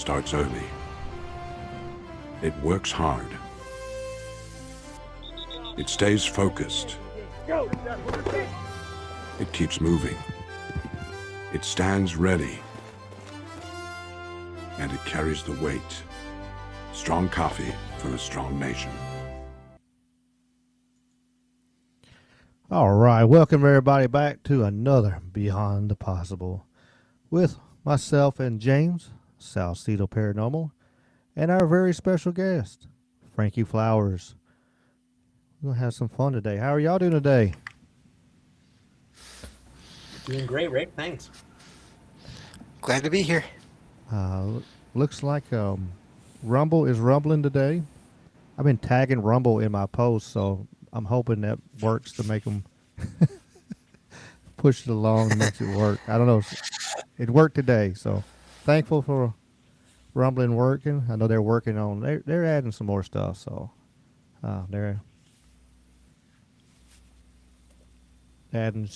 starts early. It works hard. It stays focused. It keeps moving. It stands ready. And it carries the weight. Strong coffee for a strong nation. All right, welcome everybody back to another Beyond the Possible with myself and James, Salsido Paranormal, and our very special guest, Frankie Flowers. We're going to have some fun today. How are y'all doing today? Doing great, Rick. Thanks. Glad to be here. Looks like Rumble is rumbling today. I've been tagging Rumble in my posts, so I'm hoping that works to make them push it along and makes it work. I don't know. It worked today, so thankful for Rumbling working. I know they're working on. They're adding some more stuff, so they're adding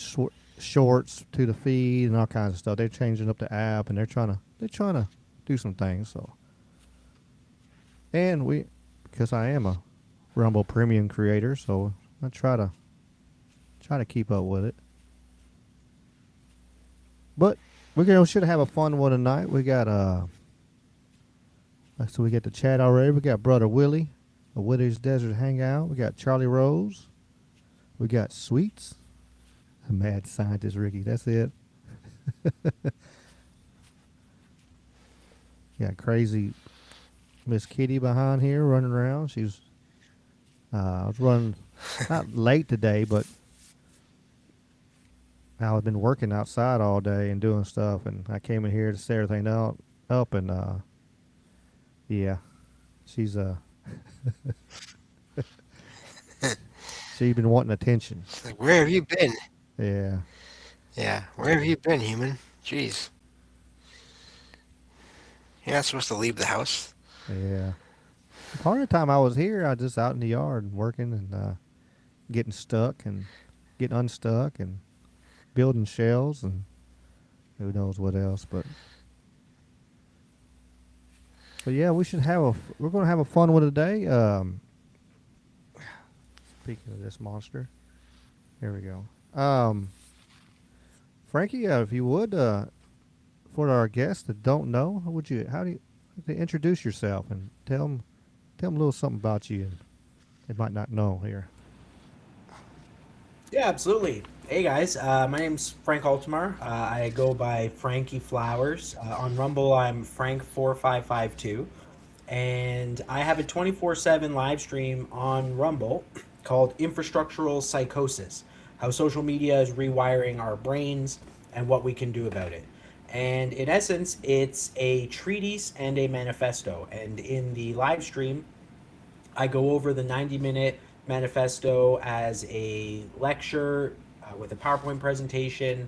shorts to the feed and all kinds of stuff. They're changing up the app and they're trying to do some things. So, and because I am a Rumble Premium creator, so I try to keep up with it. But we should have a fun one tonight. We got so we get the chat already. We got Brother Willie, a Wither's Desert Hangout. We got Charlie Rose. We got Sweets, a mad scientist Ricky. That's it. Got crazy Miss Kitty behind here running around. She's I was running not late today, but I've been working outside all day and doing stuff, and I came in here to set everything up and yeah, she's she's been wanting attention. Like, where have you been? Yeah. Yeah, where have you been, human? Jeez. You're not supposed to leave the house. Yeah. Part of the time I was here, I was just out in the yard working and getting stuck and getting unstuck and building shells and who knows what else. But yeah, we're going to have a fun one today. Speaking of this monster, here we go. Frankie, if you would, for our guests that don't know, how do you introduce yourself and tell them a little something about you they might not know here. Yeah, absolutely. Hey guys, my name's Frank Altamar. I go by Frankie Flowers. On Rumble, I'm Frank4552, and I have a 24/7 live stream on Rumble called Infrastructural Psychosis: How Social Media is Rewiring Our Brains and What We Can Do About It. And in essence, it's a treatise and a manifesto. And in the live stream, I go over the 90-minute manifesto as a lecture with a PowerPoint presentation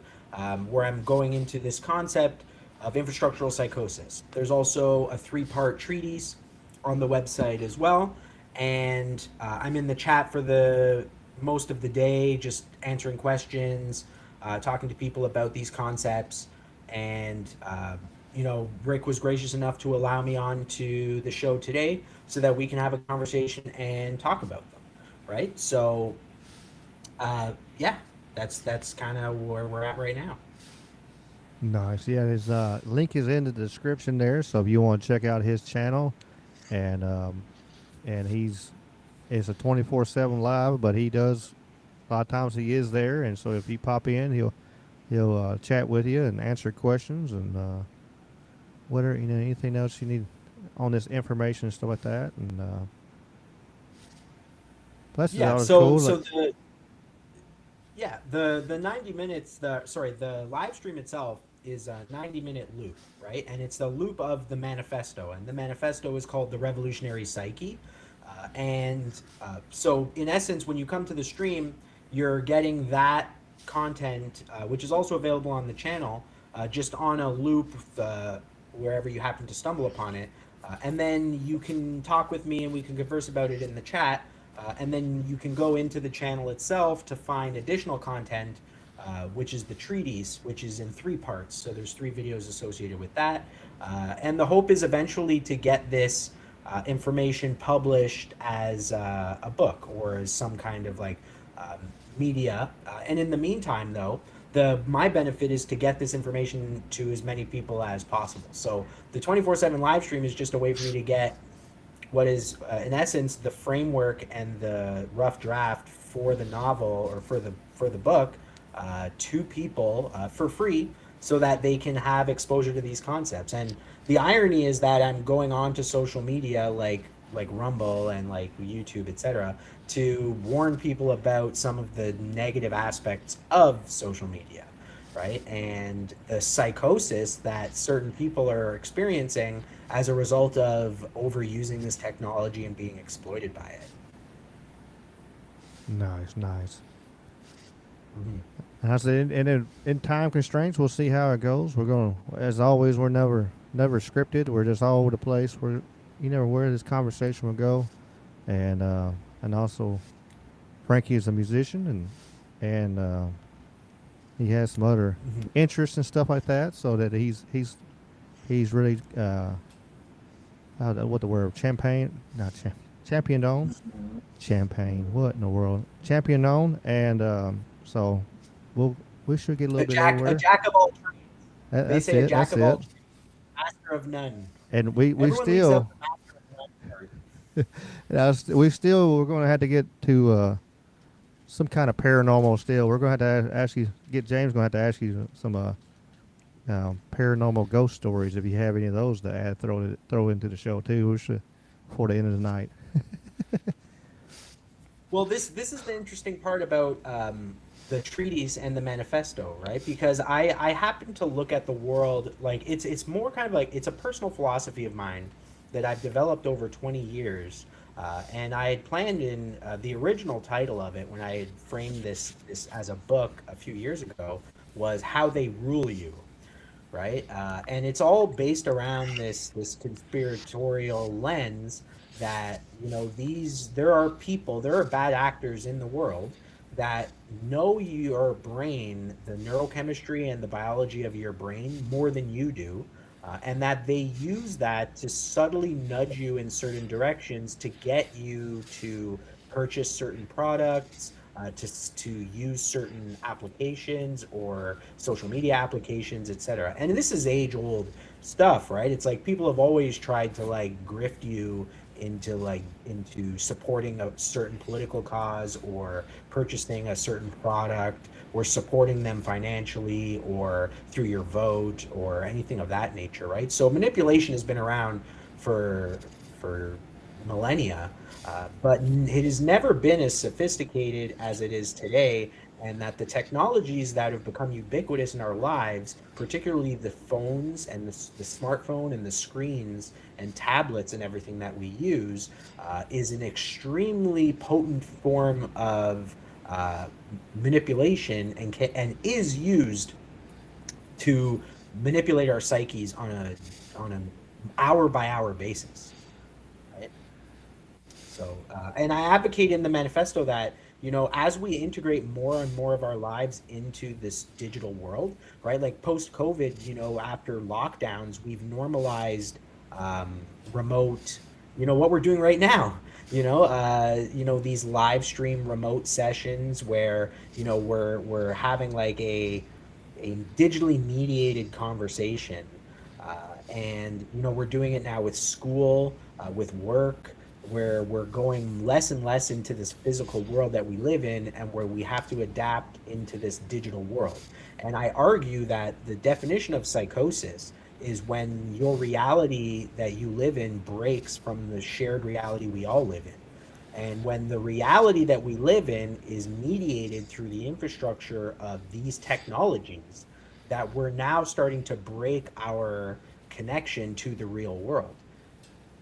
where I'm going into this concept of infrastructural psychosis. There's also a 3-part treatise on the website as well. And I'm in the chat for the most of the day, just answering questions, talking to people about these concepts. And, Rick was gracious enough to allow me on to the show today so that we can have a conversation and talk about them, right? So, yeah, that's kind of where we're at right now. Nice. Yeah, his link is in the description there, so if you want to check out his channel, and it's a 24/7 live, but he does a lot of times he is there, and so if you pop in, he'll chat with you and answer questions and whatever, anything else you need on this information and stuff like that. And plus, yeah, cool. The 90 minutes. The live stream itself is a 90-minute loop, right? And it's the loop of the manifesto, and the manifesto is called The Revolutionary Psyche. So in essence, when you come to the stream, you're getting that content, which is also available on the channel, just on a loop wherever you happen to stumble upon it. And then you can talk with me and we can converse about it in the chat. And then you can go into the channel itself to find additional content, which is the treatise, which is in 3 parts. So there's 3 videos associated with that. And the hope is eventually to get this information published as a book or as some kind of like um, media. And in the meantime, though, the my benefit is to get this information to as many people as possible. So the 24/7 live stream is just a way for me to get what is in essence the framework and the rough draft for the novel or for the book to people for free so that they can have exposure to these concepts. And the irony is that I'm going on to social media like Rumble and like YouTube, etc., to warn people about some of the negative aspects of social media, right? And the psychosis that certain people are experiencing as a result of overusing this technology and being exploited by it. Nice, nice. Mhm. And I said, in time constraints, we'll see how it goes. We're going to, as always, we're never scripted. We're just all over the place. You never where this conversation will go, and also, Frankie is a musician, and he has some other Mhm. interests and stuff like that. So that he's really what the word champagne not championed on champagne. What in the world? Champion on, and so we should get a little bit A everywhere. jack of all trades. They That's say a it. jack That's of all it. trades, master of none. And we Everyone leaves out still the master of none part. we're going to have to get to some kind of paranormal. Still, we're going to have to ask you. Get James. Going to have to ask you some paranormal ghost stories if you have any of those to add. Throw into the show too. We should before the end of the night. Well, this is the interesting part about the treatise and the manifesto, right? Because I happen to look at the world like it's more kind of like it's a personal philosophy of mine that I've developed over 20 years. And I had planned in the original title of it when I had framed this as a book a few years ago was How They Rule You, right? And it's all based around this conspiratorial lens that there are people, there are bad actors in the world that know your brain, the neurochemistry and the biology of your brain more than you do. And that they use that to subtly nudge you in certain directions to get you to purchase certain products, to use certain applications or social media applications, etc. And this is age old stuff, right? It's like people have always tried to like grift you into supporting a certain political cause or purchasing a certain product or supporting them financially or through your vote or anything of that nature, right? So manipulation has been around for millennia, but it has never been as sophisticated as it is today. And that the technologies that have become ubiquitous in our lives, particularly the phones and the smartphone and the screens and tablets and everything that we use, is an extremely potent form of manipulation and is used to manipulate our psyches on an hour by hour basis, right? So, and I advocate in the manifesto that, as we integrate more and more of our lives into this digital world, right? Like post COVID, after lockdowns, we've normalized remote, what we're doing right now. These live stream remote sessions where we're having like a digitally mediated conversation, and we're doing it now with school, with work, where we're going less and less into this physical world that we live in and where we have to adapt into this digital world. And I argue that the definition of psychosis is when your reality that you live in breaks from the shared reality we all live in. And when the reality that we live in is mediated through the infrastructure of these technologies, that we're now starting to break our connection to the real world,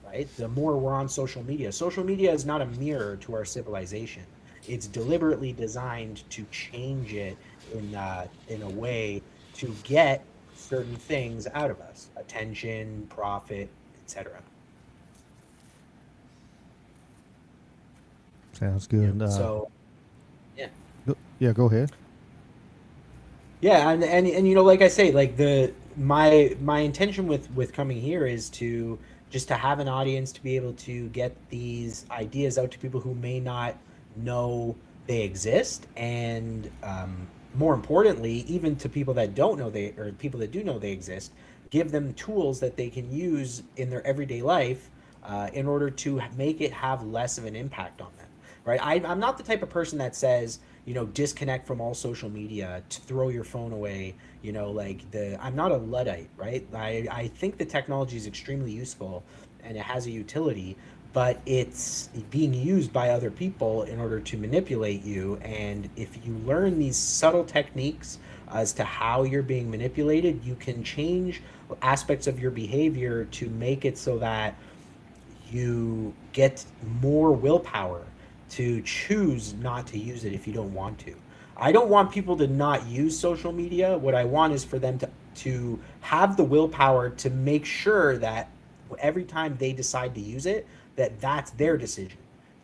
right? The more we're on social media is not a mirror to our civilization. It's deliberately designed to change it in a way to get certain things out of us: attention, profit, etc. Sounds Yeah. good. So yeah. Yeah, go ahead. Yeah, and like I say, like my intention with coming here is to just to have an audience to be able to get these ideas out to people who may not know they exist, and more importantly, even to people that don't know they, or people that do know they exist, give them tools that they can use in their everyday life in order to make it have less of an impact on them, right? I'm not the type of person that says, disconnect from all social media, to throw your phone away, I'm not a Luddite, right? I think the technology is extremely useful and it has a utility, but it's being used by other people in order to manipulate you. And if you learn these subtle techniques as to how you're being manipulated, you can change aspects of your behavior to make it so that you get more willpower to choose not to use it if you don't want to. I don't want people to not use social media. What I want is for them to have the willpower to make sure that every time they decide to use it, that's their decision,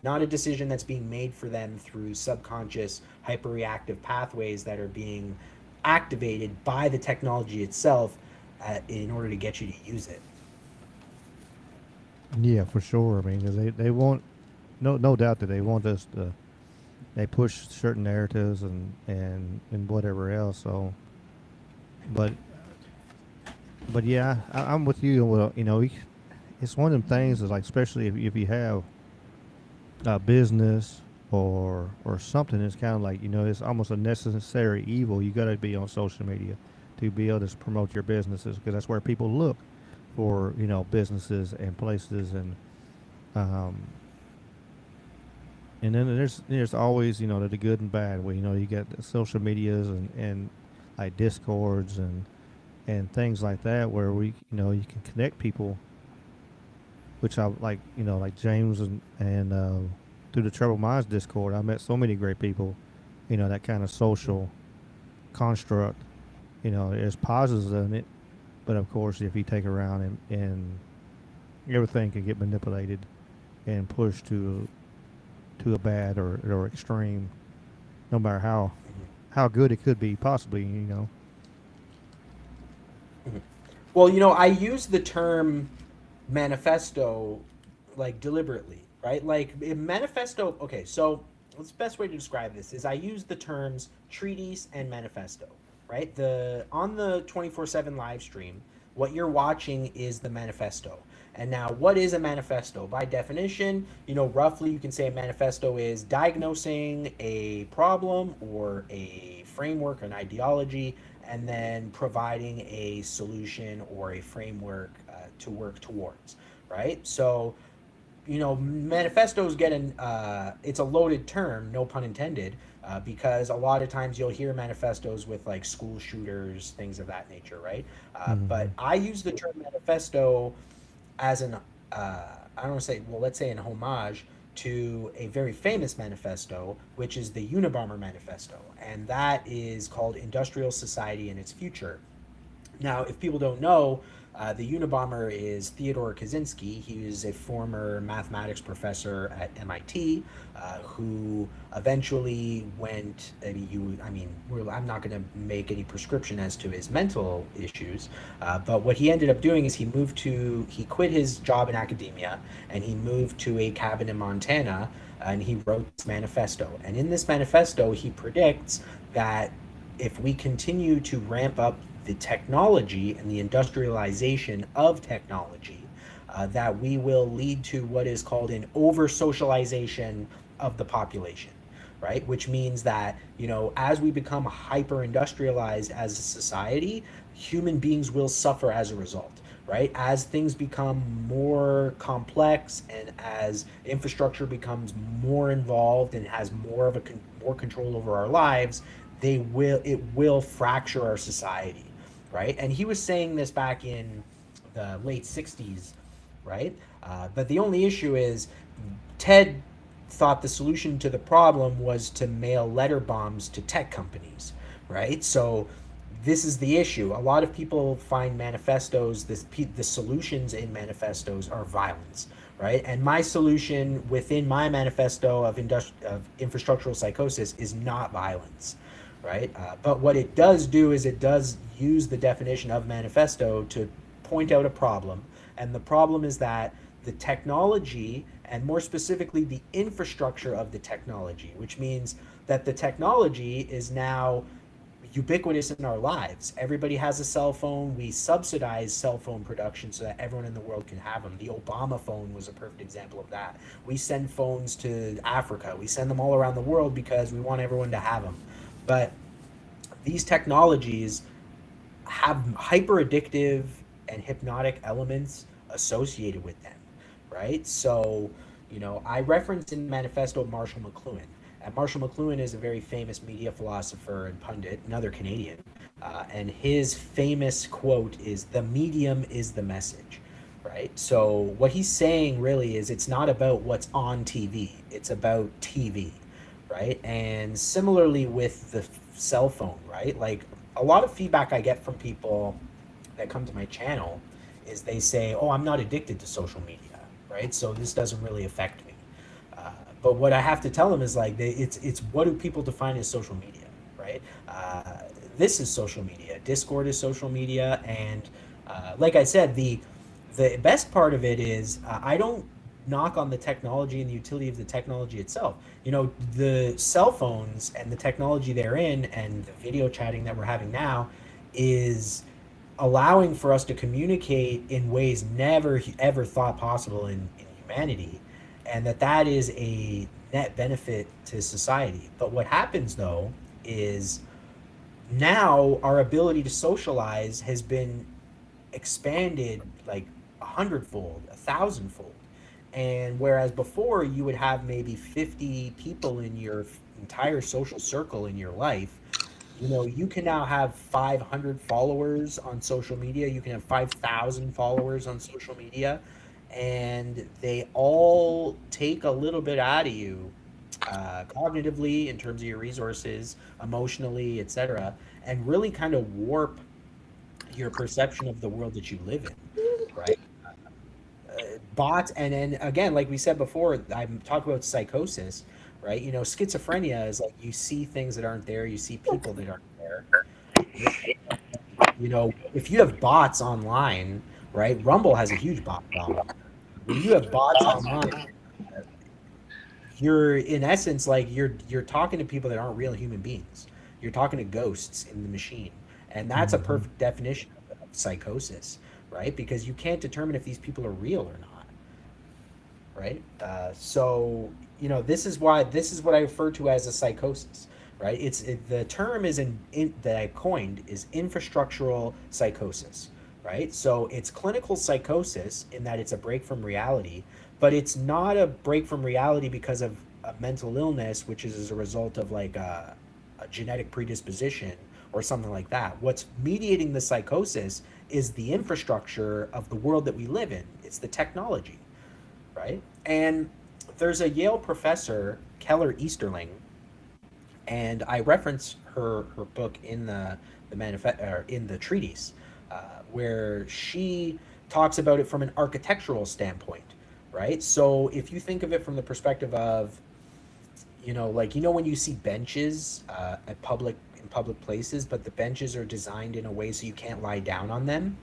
not a decision that's being made for them through subconscious hyperreactive pathways that are being activated by the technology itself in order to get you to use it. Yeah, for sure. I mean, 'cause they want no doubt that they want us to. They push certain narratives and whatever else. So, but yeah, I'm with you. Well, it's one of them things is like, especially if you have a business or something, it's kind of like, it's almost a necessary evil. You got to be on social media to be able to promote your businesses, because that's where people look for, businesses and places. Um, and then there's always, the good and bad. Where, you get the social medias and like discords and things like that, where you can connect people, which I like, like James and through the Troubled Minds Discord, I met so many great people. That kind of social construct. There's positives in it, but of course, if you take around and everything can get manipulated and pushed to a bad or extreme, no matter how good it could be possibly. Well, I use the term manifesto like deliberately, right? Like manifesto. Okay, so what's the best way to describe this is I use the terms treatise and manifesto, right? The on the 24/7 live stream, what you're watching is the manifesto. And now, what is a manifesto? By definition, roughly you can say a manifesto is diagnosing a problem or a framework, an ideology, and then providing a solution or a framework to work towards, right? So, manifestos it's a loaded term, no pun intended, because a lot of times you'll hear manifestos with like school shooters, things of that nature, right? But I use the term manifesto as an I don't want to say, well, let's say an homage to a very famous manifesto, which is the Unabomber Manifesto, and that is called Industrial Society and Its Future. Now, if people don't know, the Unabomber is Theodore Kaczynski. He was a former mathematics professor at MIT, who eventually went. I'm not going to make any prescription as to his mental issues, but what he ended up doing is he quit his job in academia and he moved to a cabin in Montana, and he wrote this manifesto. And in this manifesto, he predicts that if we continue to ramp up the technology and the industrialization of technology, that we will lead to what is called an over-socialization of the population, right? Which means that, as we become hyper-industrialized as a society, human beings will suffer as a result, right? As things become more complex and as infrastructure becomes more involved and has more control over our lives, it will fracture our society, right? And he was saying this back in the late 60s, right? But the only issue is Ted thought the solution to the problem was to mail letter bombs to tech companies, right? So this is the issue. A lot of people find manifestos, the solutions in manifestos are violence, right? And my solution within my manifesto of infrastructural psychosis is not violence, right? But what it does do is it does use the definition of manifesto to point out a problem. And the problem is that the technology, and more specifically, the infrastructure of the technology, which means that the technology is now ubiquitous in our lives. Everybody has a cell phone. We subsidize cell phone production so that everyone in the world can have them. The Obama phone was a perfect example of that. We send phones to Africa. We send them all around the world because we want everyone to have them. But these technologies have hyper addictive and hypnotic elements associated with them, right? So, I referenced in the manifesto Marshall McLuhan. And Marshall McLuhan is a very famous media philosopher and pundit, another Canadian. And his famous quote is, "The medium is the message," right? So, what he's saying really is it's not about what's on TV, it's about TV, right? And similarly with the cell phone, right? Like, a lot of feedback I get from people that come to my channel is they say, "Oh, I'm not addicted to social media," right? So this doesn't really affect me. But what I have to tell them is like, it's what do people define as social media, right? This is social media. Discord is social media, and like I said, the best part of it is I don't knock on the technology and the utility of the technology itself. The cell phones and the technology therein and the video chatting that we're having now is allowing for us to communicate in ways never ever thought possible in humanity, and that is a net benefit to society. But what happens though is now our ability to socialize has been expanded like 100-fold, 1,000-fold. And whereas before you would have maybe 50 people in your entire social circle in your life, you can now have 500 followers on social media. You can have 5,000 followers on social media, and they all take a little bit out of you, cognitively, in terms of your resources, emotionally, etc., and really kind of warp your perception of the world that you live in, right? Bots, and again, like we said before, I'm talking about psychosis, right? Schizophrenia is like you see things that aren't there, you see people that aren't there. If you have bots online, right? Rumble has a huge bot problem. When you have bots online, you're in essence like you're talking to people that aren't real human beings. You're talking to ghosts in the machine, and that's a perfect definition of psychosis, right? Because you can't determine if these people are real or not, right? So this is what I refer to as a psychosis, right? The term is that I coined is infrastructural psychosis, right? So it's clinical psychosis in that it's a break from reality, but it's not a break from reality because of a mental illness, which is as a result of like a genetic predisposition or something like that. What's mediating the psychosis is the infrastructure of the world that we live in. It's the technology, right? And there's a Yale professor, Keller Easterling, and I reference her book in in the treatise, where she talks about it from an architectural standpoint, right? So if you think of it from the perspective of, like when you see benches in public places, but the benches are designed in a way so you can't lie down on them,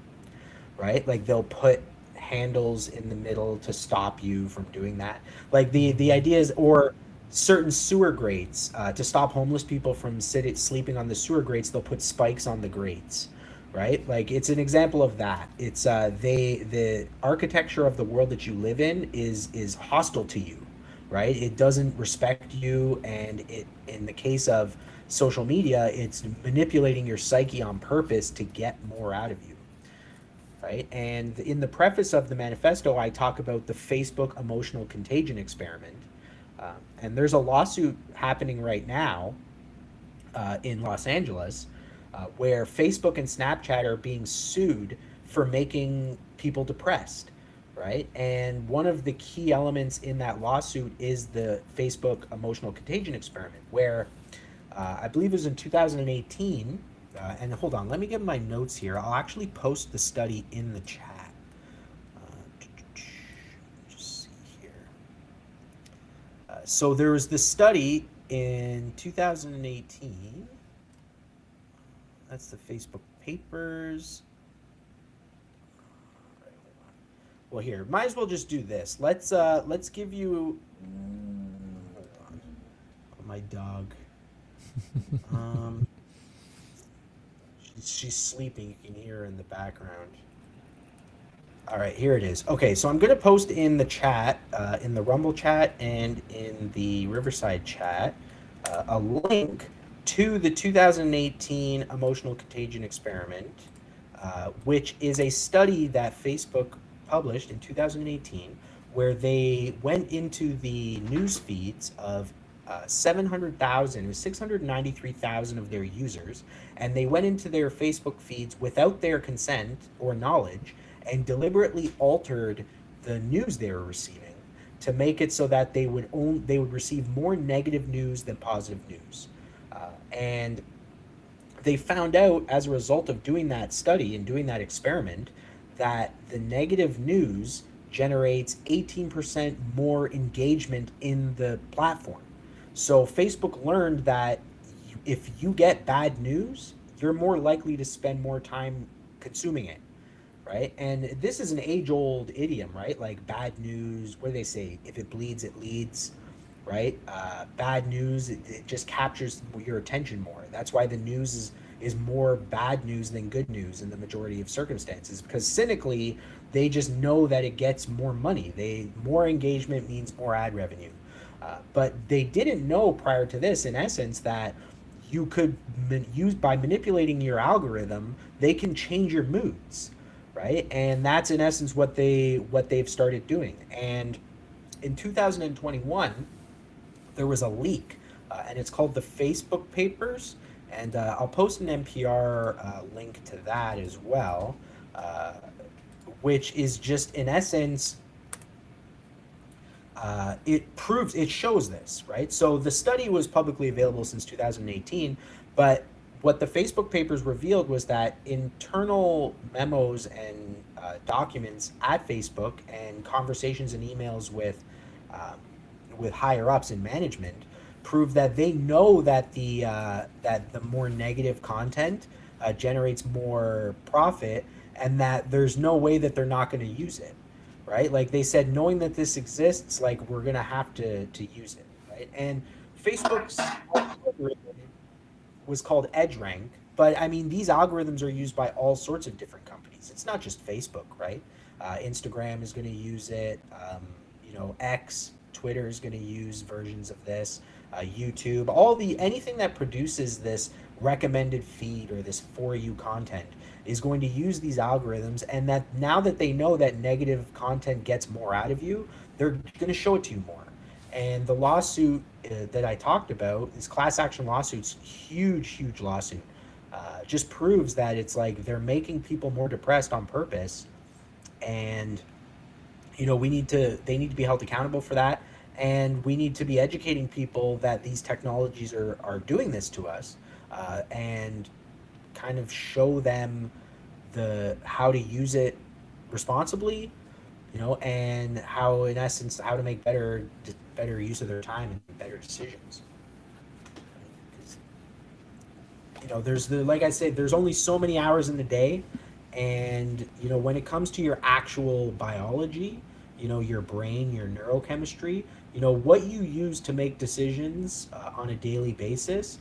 right? Like they'll put handles in the middle to stop you from doing that. Like the idea is, or certain sewer grates to stop homeless people from sleeping on the sewer grates. They'll put spikes on the grates, right? Like it's an example of that. It's the architecture of the world that you live in is hostile to you, right? It doesn't respect you, and in the case of social media, it's manipulating your psyche on purpose to get more out of you, right? And in the preface of the manifesto, I talk about the Facebook emotional contagion experiment. And there's a lawsuit happening right now in Los Angeles where Facebook and Snapchat are being sued for making people depressed, right? And one of the key elements in that lawsuit is the Facebook emotional contagion experiment, where I believe it was in 2018. And hold on, let me get my notes here. I'll actually post the study in the chat. Just see here. So there was this study in 2018. That's the Facebook papers. Well, here, might as well just do this. Let's give you. Hold on. Oh, my dog. Um, she's sleeping. You can hear her in the background. All right, here it is. Okay, so I'm gonna post in the chat, in the Rumble chat and in the Riverside chat, a link to the 2018 emotional contagion experiment, which is a study that Facebook published in 2018, where they went into the news feeds of 700,000, it was 693,000 of their users, and they went into their Facebook feeds without their consent or knowledge and deliberately altered the news they were receiving to make it so that they would receive more negative news than positive news. And they found out as a result of doing that study and doing that experiment that the negative news generates 18% more engagement in the platform. So Facebook learned that if you get bad news, you're more likely to spend more time consuming it, right? And this is an age-old idiom, right? Like bad news, what do they say? If it bleeds, it leads, right? Bad news, it just captures your attention more. That's why the news is more bad news than good news in the majority of circumstances, because cynically, they just know that it gets more money. More engagement means more ad revenue. But they didn't know prior to this, in essence, that you could use by manipulating your algorithm, they can change your moods, right? And that's in essence what they've started doing. And in 2021, there was a leak, and it's called the Facebook Papers. And I'll post an NPR link to that as well, which is just in essence, it shows this, right? So the study was publicly available since 2018, but what the Facebook papers revealed was that internal memos and documents at Facebook and conversations and emails with higher ups in management prove that they know that the more negative content generates more profit, and that there's no way that they're not going to use it, right? Like they said, knowing that this exists, like we're going to have to use it, right? And Facebook's algorithm was called EdgeRank, but I mean, these algorithms are used by all sorts of different companies. It's not just Facebook, right? Instagram is going to use it. X, Twitter is going to use versions of this. YouTube, anything that produces this recommended feed or this for you content is going to use these algorithms, and that now that they know that negative content gets more out of you, they're going to show it to you more. And the lawsuit that I talked about, this class action lawsuit's huge lawsuit, just proves that it's like they're making people more depressed on purpose, and they need to be held accountable for that. And we need to be educating people that these technologies are doing this to us, and kind of show them how to use it responsibly, and how, in essence, how to make better use of their time and better decisions. There's like I said, there's only so many hours in the day, and when it comes to your actual biology, your brain, your neurochemistry, what you use to make decisions on a daily basis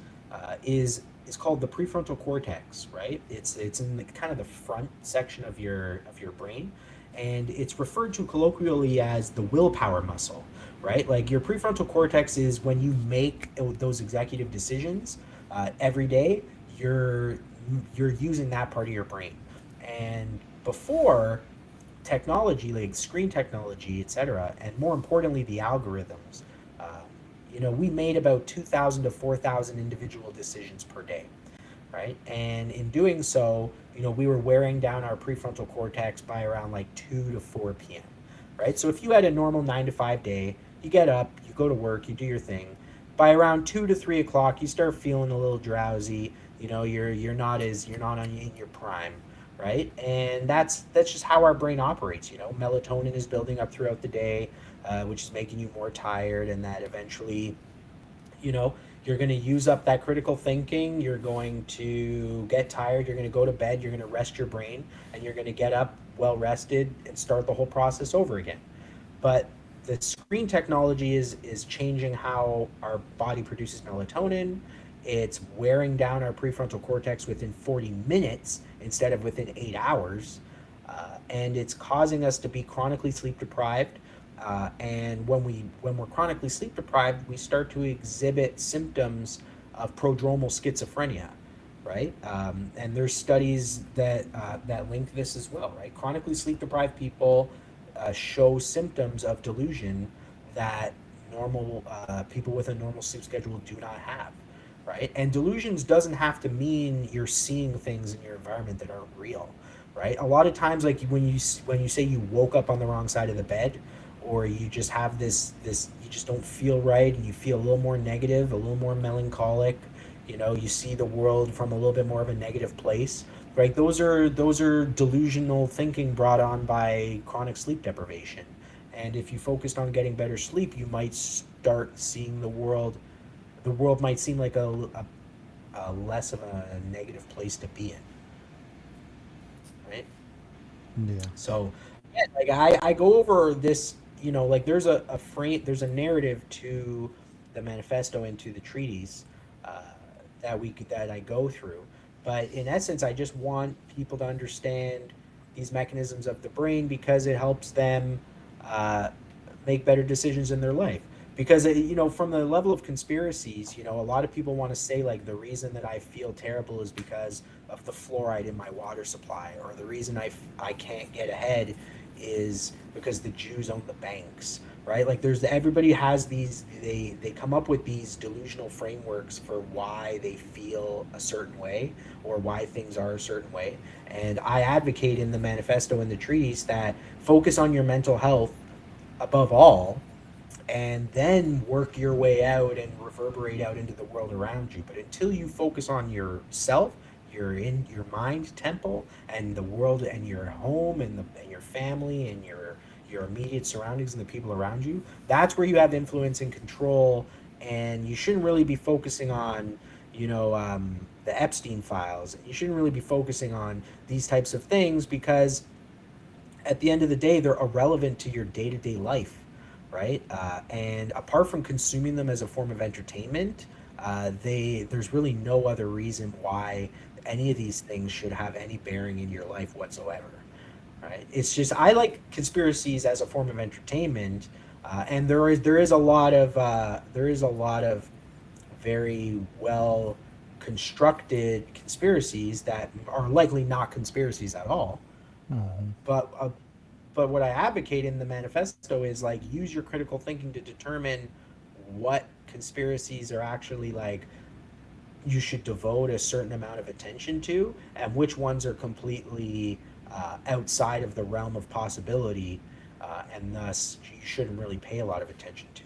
is called the prefrontal cortex, right? It's in the kind of the front section of your brain, and it's referred to colloquially as the willpower muscle, right? Like your prefrontal cortex is when you make those executive decisions every day, you're using that part of your brain. And before, technology like screen technology, etc., and more importantly the algorithms, we made about 2,000 to 4,000 individual decisions per day, right? And in doing so, we were wearing down our prefrontal cortex by around like 2 to 4 p.m., right? So if you had a normal 9 to 5 day, you get up, you go to work, you do your thing. By around 2 to 3 o'clock, you start feeling a little drowsy. You're not in your prime, right? And that's just how our brain operates. Melatonin is building up throughout the day, which is making you more tired, and that eventually, your You're going to use up that critical thinking. You're going to get tired. You're going to go to bed. You're going to rest your brain, and you're going to get up well rested and start the whole process over again. But the screen technology is changing how our body produces melatonin. It's wearing down our prefrontal cortex within 40 minutes instead of within 8 hours. And it's causing us to be chronically sleep deprived. And when we're chronically sleep deprived, we start to exhibit symptoms of prodromal schizophrenia, right? And there's studies that link this as well, right? Chronically sleep deprived people show symptoms of delusion that normal people with a normal sleep schedule do not have, right? And delusions doesn't have to mean you're seeing things in your environment that aren't real, right? A lot of times, like when you say you woke up on the wrong side of the bed, or you just have this you just don't feel right, and you feel a little more negative, a little more melancholic, you see the world from a little bit more of a negative place, right? Those are delusional thinking brought on by chronic sleep deprivation. And if you focused on getting better sleep, you might start seeing the world might seem like a less of a negative place to be in, right? Yeah. So yeah, like I go over this, like there's a frame, there's a narrative to the manifesto and to the treaties uh, that I go through. But in essence, I just want people to understand these mechanisms of the brain because it helps them uh, make better decisions in their life. Because from the level of conspiracies, a lot of people want to say like the reason that I feel terrible is because of the fluoride in my water supply, or the reason I can't get ahead is because the Jews own the banks, right? Like everybody has these, they come up with these delusional frameworks for why they feel a certain way or why things are a certain way. And I advocate in the manifesto and the treaties that focus on your mental health above all, and then work your way out and reverberate out into the world around you. But until you focus on yourself, you're in your mind temple, and the world and your home and your family and your immediate surroundings and the people around you, that's where you have influence and control. And you shouldn't really be focusing on the Epstein files. You shouldn't really be focusing on these types of things, because at the end of the day, they're irrelevant to your day-to-day life, right? And apart from consuming them as a form of entertainment, there's really no other reason why any of these things should have any bearing in your life whatsoever, right? It's just, I like conspiracies as a form of entertainment, and there is a lot of very well constructed conspiracies that are likely not conspiracies at all. Mm-hmm. But what I advocate in the manifesto is like use your critical thinking to determine what conspiracies are actually like you should devote a certain amount of attention to, and which ones are completely outside of the realm of possibility, and thus you shouldn't really pay a lot of attention to.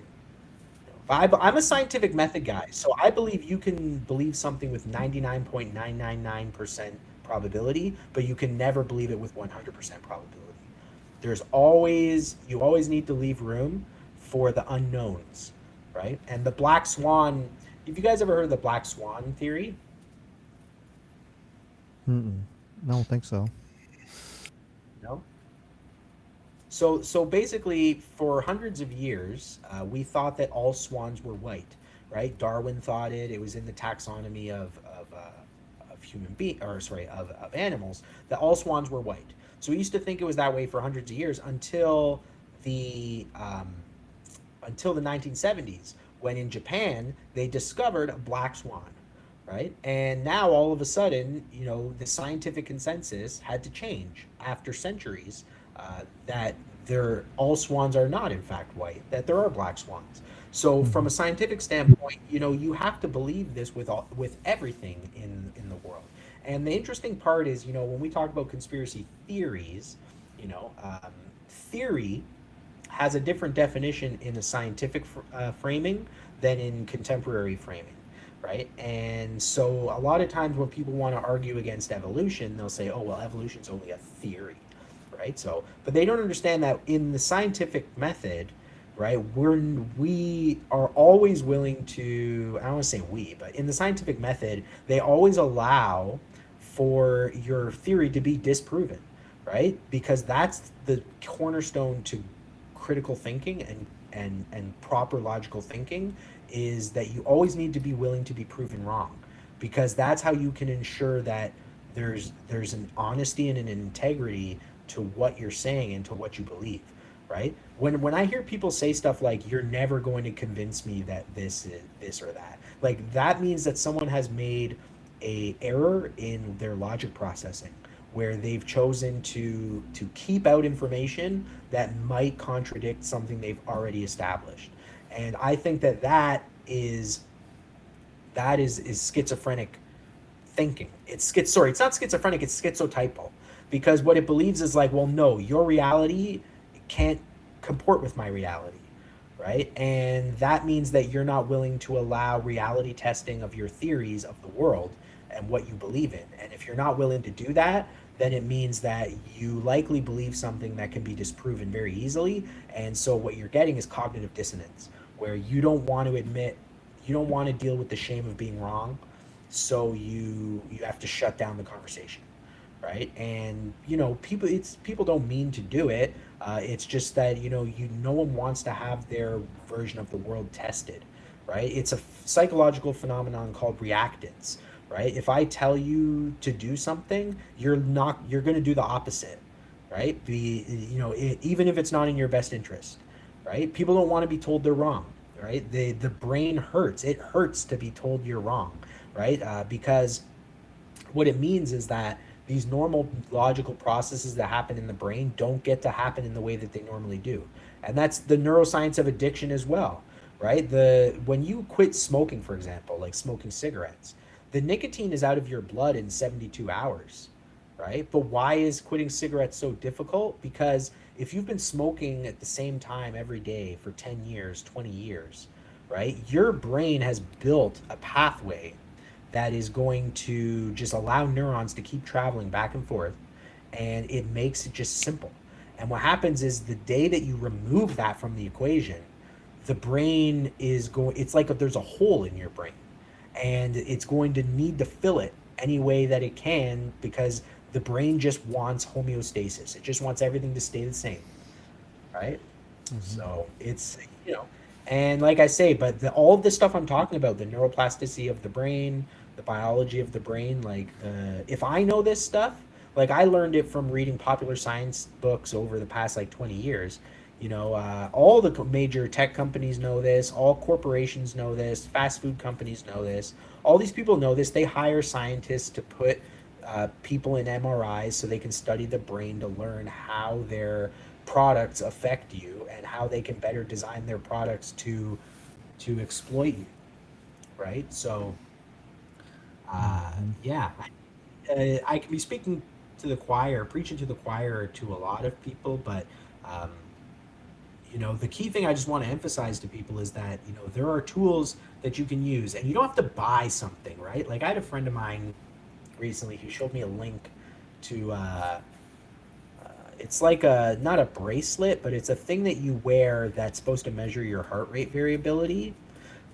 I'm a scientific method guy, so I believe you can believe something with 99.999% probability, but you can never believe it with 100% probability. You always need to leave room for the unknowns, right? And the black swan, have you guys ever heard of the black swan theory? Mm-mm. I don't think so. No? So basically, for hundreds of years, we thought that all swans were white, right? Darwin thought it. It was in the taxonomy of human of animals, that all swans were white. So we used to think it was that way for hundreds of years the until the 1970s, when in Japan they discovered a black swan, right? And now all of a sudden, the scientific consensus had to change after centuries, that all swans are not in fact white, that there are black swans. So from a scientific standpoint, you have to believe this with everything in the world. And the interesting part is, when we talk about conspiracy theories, theory has a different definition in the scientific framing than in contemporary framing, right? And so a lot of times when people want to argue against evolution, they'll say, oh, well, evolution's only a theory, right? So, but they don't understand that in the scientific method, right? We are always willing to, I don't want to say we, but in the scientific method, they always allow for your theory to be disproven, right? Because that's the cornerstone to critical thinking and proper logical thinking, is that you always need to be willing to be proven wrong, because that's how you can ensure that there's an honesty and an integrity to what you're saying and to what you believe, right? When I hear people say stuff like "you're never going to convince me that this is this or that," like that means that someone has made a error in their logic processing, where they've chosen to keep out information that might contradict something they've already established. And I think that that is schizophrenic thinking. It's not schizophrenic, it's schizotypal. Because what it believes is like, well, no, your reality can't comport with my reality, right? And that means that you're not willing to allow reality testing of your theories of the world and what you believe in. And if you're not willing to do that, then it means that you likely believe something that can be disproven very easily. And so what you're getting is cognitive dissonance, where you don't want to deal with the shame of being wrong, so you have to shut down the conversation, right? And people don't mean to do it. It's just that no one wants to have their version of the world tested, right? It's a psychological phenomenon called reactance, right? If I tell you to do something, you're going to do the opposite, right? Even if it's not in your best interest, right? People don't want to be told they're wrong, right? The brain hurts. It hurts to be told you're wrong, right? Because what it means is that these normal logical processes that happen in the brain don't get to happen in the way that they normally do. And that's the neuroscience of addiction as well, right? When you quit smoking, for example, like smoking cigarettes, the nicotine is out of your blood in 72 hours, right? But why is quitting cigarettes so difficult? Because if you've been smoking at the same time every day for 10 years, 20 years, right? Your brain has built a pathway that is going to just allow neurons to keep traveling back and forth, and it makes it just simple. And what happens is the day that you remove that from the equation, the brain is going, it's like there's a hole in your brain, and it's going to need to fill it any way that it can, because the brain just wants homeostasis. It just wants everything to stay the same, right? So it's, and like I say, but all of this stuff I'm talking about, the neuroplasticity of the brain, the biology of the brain, like if I know this stuff, like I learned it from reading popular science books over the past like 20 years. All the major tech companies know this, all corporations know this, fast food companies know this. All these people know this. They hire scientists to put people in MRIs so they can study the brain to learn how their products affect you and how they can better design their products to exploit you, right? So yeah, I can be speaking to the choir, preaching to the choir to a lot of people, but the key thing I just want to emphasize to people is that there are tools that you can use, and you don't have to buy something, right? Like I had a friend of mine recently who showed me a link to it's like not a bracelet, but it's a thing that you wear that's supposed to measure your heart rate variability,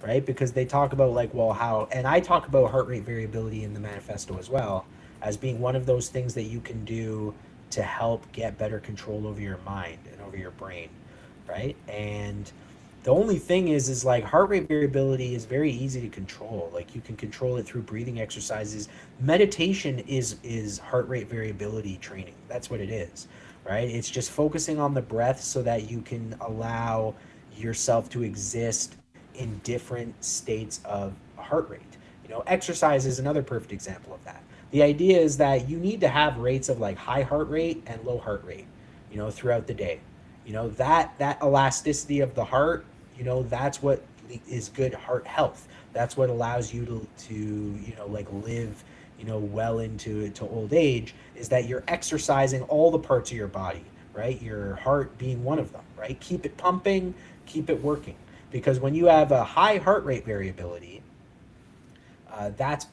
right? Because they talk about like, well, how, and I talk about heart rate variability in the manifesto as well, as being one of those things that you can do to help get better control over your mind and over your brain, right? And the only thing is like heart rate variability is very easy to control. Like you can control it through breathing exercises. Meditation is heart rate variability training. That's what it is, right? It's just focusing on the breath so that you can allow yourself to exist in different states of heart rate. Exercise is another perfect example of that. The idea is that you need to have rates of like high heart rate and low heart rate, throughout the day. That elasticity of the heart, that's what is good heart health. That's what allows you to like live, well into old age, is that you're exercising all the parts of your body, right? Your heart being one of them, right? Keep it pumping, keep it working. Because when you have a high heart rate variability, that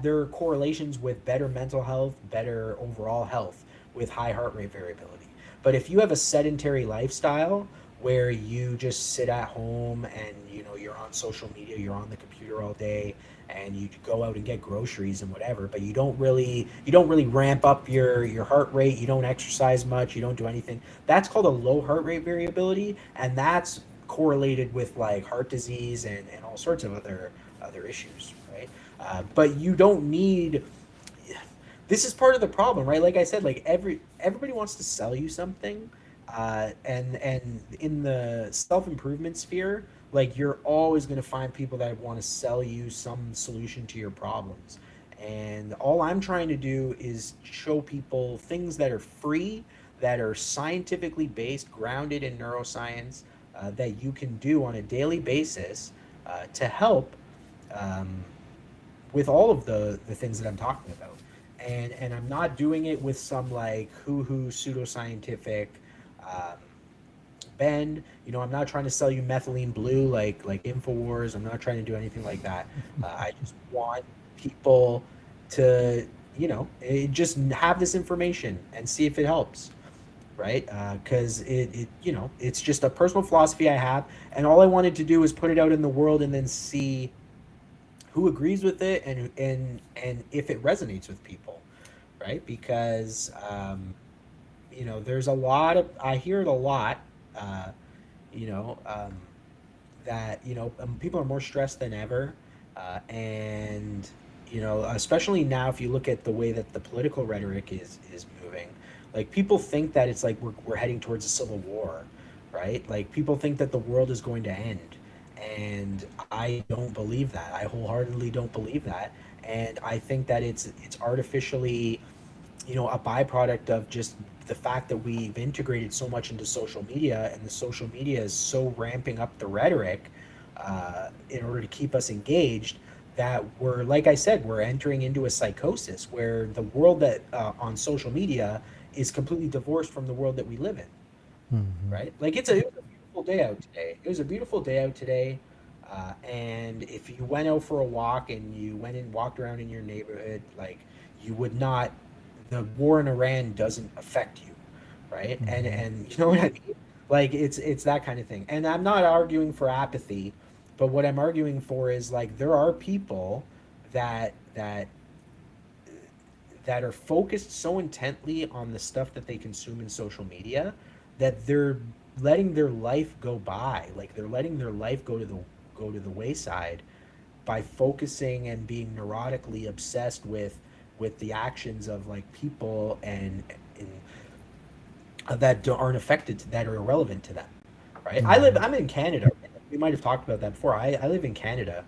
there are correlations with better mental health, better overall health with high heart rate variability. But if you have a sedentary lifestyle, where you just sit at home and you're on social media, you're on the computer all day, and you go out and get groceries and whatever, but you don't really ramp up your heart rate, you don't exercise much, you don't do anything. That's called a low heart rate variability, and that's correlated with like heart disease and all sorts of other issues, right? But you don't need. This is part of the problem, right? Like I said, like everybody wants to sell you something, and in the self improvement sphere, like you're always going to find people that want to sell you some solution to your problems. And all I'm trying to do is show people things that are free, that are scientifically based, grounded in neuroscience, that you can do on a daily basis to help um, with all of the things that I'm talking about. And I'm not doing it with some like hoo-hoo pseudoscientific um, bend. I'm not trying to sell you methylene blue like Infowars. I'm not trying to do anything like that. I just want people to just have this information and see if it helps, right? Because it's just a personal philosophy I have, and all I wanted to do is put it out in the world and then see who agrees with it and if it resonates with people, right? Because there's a lot of I hear it a lot, uh, you know um, that people are more stressed than ever, and especially now if you look at the way that the political rhetoric is moving, like people think that it's like we're heading towards a civil war, right? Like people think that the world is going to end, and I don't believe that. I wholeheartedly don't believe that, and I think that it's artificially, a byproduct of just the fact that we've integrated so much into social media, and the social media is so ramping up the rhetoric in order to keep us engaged, that we're, like I said, we're entering into a psychosis where the world that on social media is completely divorced from the world that we live in, Mm-hmm. right? Like it was a beautiful day out today. It was a beautiful day out today. And if you went out for a walk and you went and walked around in your neighborhood, like you would not, the war in Iran doesn't affect you, right? And Mm-hmm. and you know what I mean? Like it's that kind of thing. And I'm not arguing for apathy, but what I'm arguing for is like there are people that are focused so intently on the stuff that they consume in social media that they're letting their life go by. Like they're letting their life go to the wayside by focusing and being neurotically obsessed with the actions of like people and that aren't affected, that are irrelevant to them, right? Mm-hmm. I'm in Canada. We might have talked about that before. I live in Canada,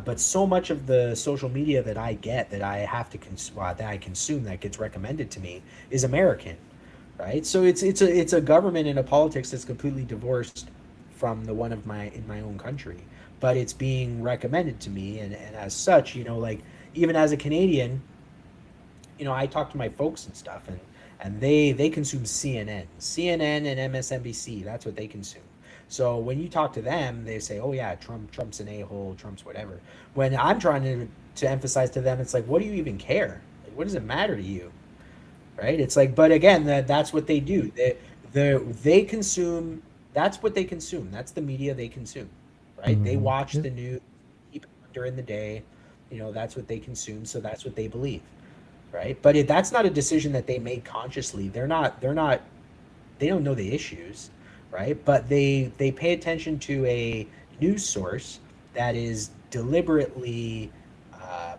but so much of the social media that I get, that I have to that I consume, that gets recommended to me, is American, right? So it's a government and a politics that's completely divorced from the one of my in my own country, but it's being recommended to me, and as such, like even as a Canadian, I talk to my folks and stuff, and they consume CNN and MSNBC. That's what they consume. So when you talk to them, they say, "Oh yeah, Trump's an a-hole, Trump's whatever." When I'm trying to emphasize to them, it's like, "What do you even care? Like, what does it matter to you?" Right? It's like, but again, that's what they do. They consume. That's what they consume. That's the media they consume, right? They Mm-hmm. watch Yep. the news, keep it on during the day. That's what they consume. So that's what they believe, right? But that's not a decision that they made consciously. They're not. They don't know the issues, right? But they pay attention to a news source that is deliberately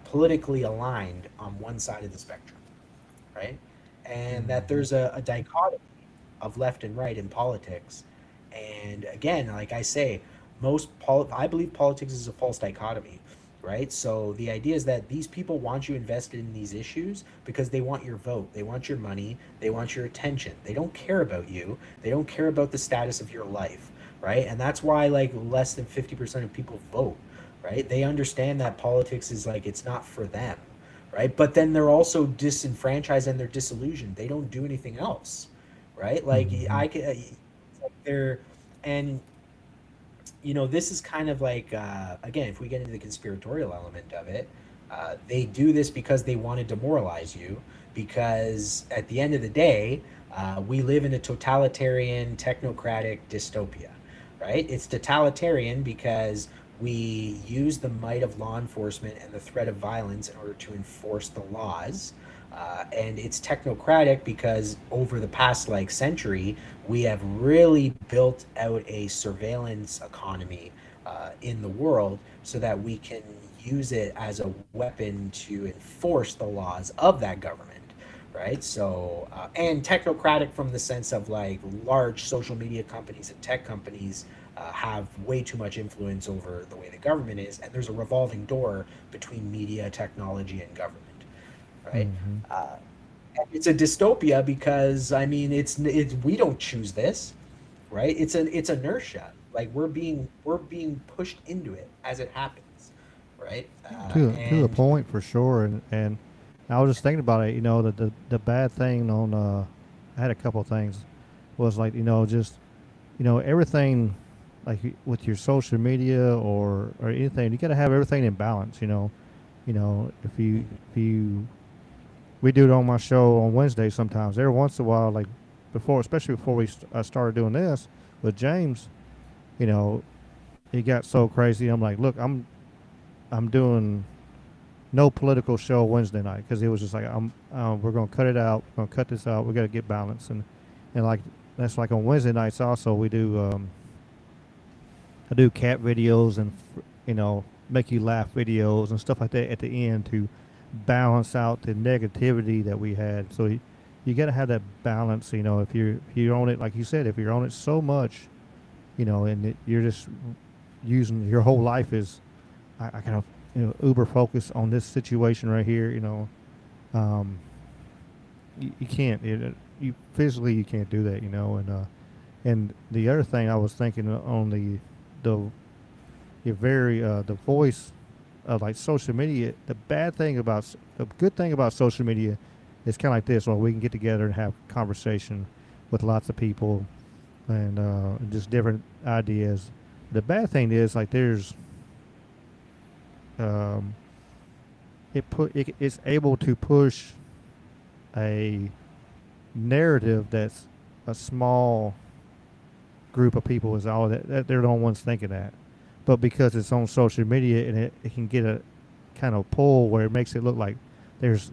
politically aligned on one side of the spectrum, right? And that Mm-hmm. there's a dichotomy of left and right in politics. And again, like I say, I believe politics is a false dichotomy, right? So the idea is that these people want you invested in these issues because they want your vote, they want your money, they want your attention. They don't care about you. They don't care about the status of your life, right? And that's why like less than 50% of people vote, right? They understand that politics is like it's not for them, right? But then they're also disenfranchised and they're disillusioned. They don't do anything else, right? Like Mm-hmm. I could, like they're, and this is kind of like again, if we get into the conspiratorial element of it, they do this because they want to demoralize you. Because at the end of the day, We live in a totalitarian, technocratic dystopia, right? It's totalitarian because we use the might of law enforcement and the threat of violence in order to enforce the laws. And it's technocratic because over the past like century, we have really built out a surveillance economy in the world so that we can use it as a weapon to enforce the laws of that government, right? So, and technocratic from the sense of like large social media companies and tech companies have way too much influence over the way the government is, and there's a revolving door between media, technology, and government, right? Mm-hmm. Uh, it's a dystopia because I mean, it's we don't choose this, right? It's inertia. Like we're being pushed into it as it happens, right? To the And point for sure, and I was just thinking about it. You know, the bad thing on I had a couple of things was like just everything like with your social media or anything, you got to have everything in balance. If you we do it on my show on Wednesday sometimes. Every once in a while, like before, especially before started doing this with James, you know, it got so crazy. I'm like, look, I'm doing no political show Wednesday night because it was just like we're gonna cut it out. We're gonna cut this out. We got to get balance and like that's like on Wednesday nights also we do I do cat videos and make you laugh videos and stuff like that at the end to balance out the negativity that we had. So you got to have that balance. If you're on it, like you said, if you're on it so much, and you're just using your whole life is I kind of uber focus on this situation right here. You can't. You physically you can't do that. And the other thing I was thinking on the the voice of like social media. The good thing about social media is kind of like this, where we can get together and have conversation with lots of people and just different ideas. The bad thing is like there's um, it's able to push a narrative that's a small group of people is all that they're the only ones thinking that. But because it's on social media and it can get a kind of pull where it makes it look like there's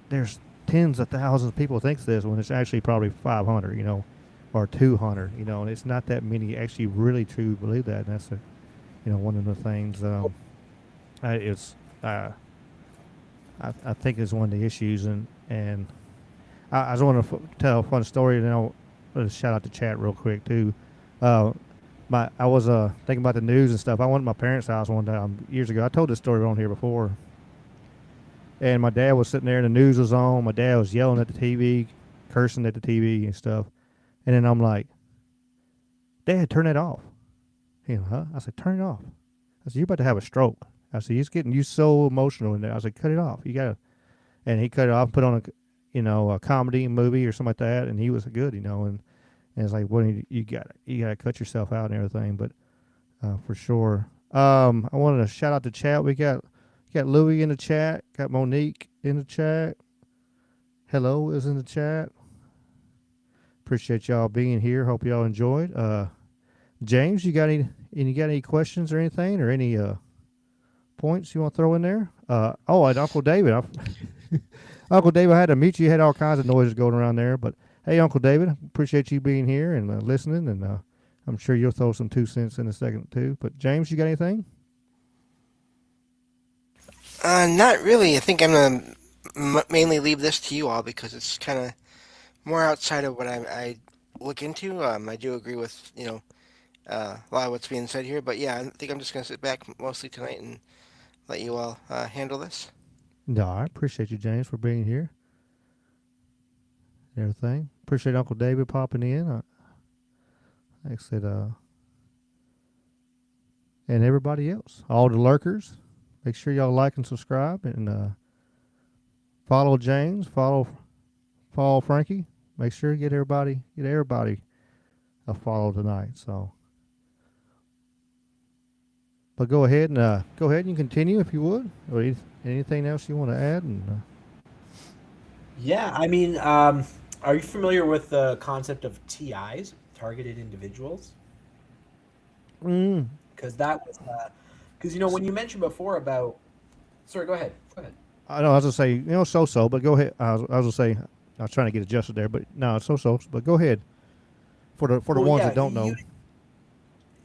tens of thousands of people thinks this when it's actually probably 500, or 200, and it's not that many actually really truly believe that. And that's one of the things it's I think is one of the issues and I just want to tell a fun story and then I'll shout out the chat real quick too. Uh, I was thinking about the news and stuff. I went to my parents' house one time years ago. I told this story on here before. And my dad was sitting there and the news was on. My dad was yelling at the TV, cursing at the TV and stuff. And then I'm like, Dad, turn it off. Huh? I said, turn it off. I said, you're about to have a stroke. I said, he's getting you so emotional in there. I said, cut it off. You gotta. And he cut it off, put on a comedy movie or something like that, and he was good, and it's like, well, you got to cut yourself out and everything, but for sure. I wanted to shout out the chat. We got Louie in the chat, got Monique in the chat. Hello is in the chat. Appreciate y'all being here. Hope y'all enjoyed. James, you got any questions or anything or any points you want to throw in there? And Uncle David. Uncle David, I had to mute you. You had all kinds of noises going around there, but hey, Uncle David, appreciate you being here and listening, and I'm sure you'll throw some 2 cents in a second too. But James, you got anything? Not really. I think I'm gonna mainly leave this to you all because it's kind of more outside of what I look into. I do agree with a lot of what's being said here, but yeah, I think I'm just gonna sit back mostly tonight and let you all handle this. No, I appreciate you, James, for being here. And everything. Appreciate Uncle David popping in. Like I said, and everybody else, all the lurkers. Make sure y'all like and subscribe and follow James, follow Frankie. Make sure you get everybody a follow tonight. So, but go ahead and continue if you would, or anything else you want to add. And yeah, I mean, Are you familiar with the concept of TIs, targeted individuals? Mm. Because that was, because you know when you mentioned before about. Sorry, go ahead. Go ahead. I know. I was gonna say, so. But go ahead. I was gonna say, I was trying to get adjusted there, but no, it's so. But go ahead for the Well, ones yeah, that don't know.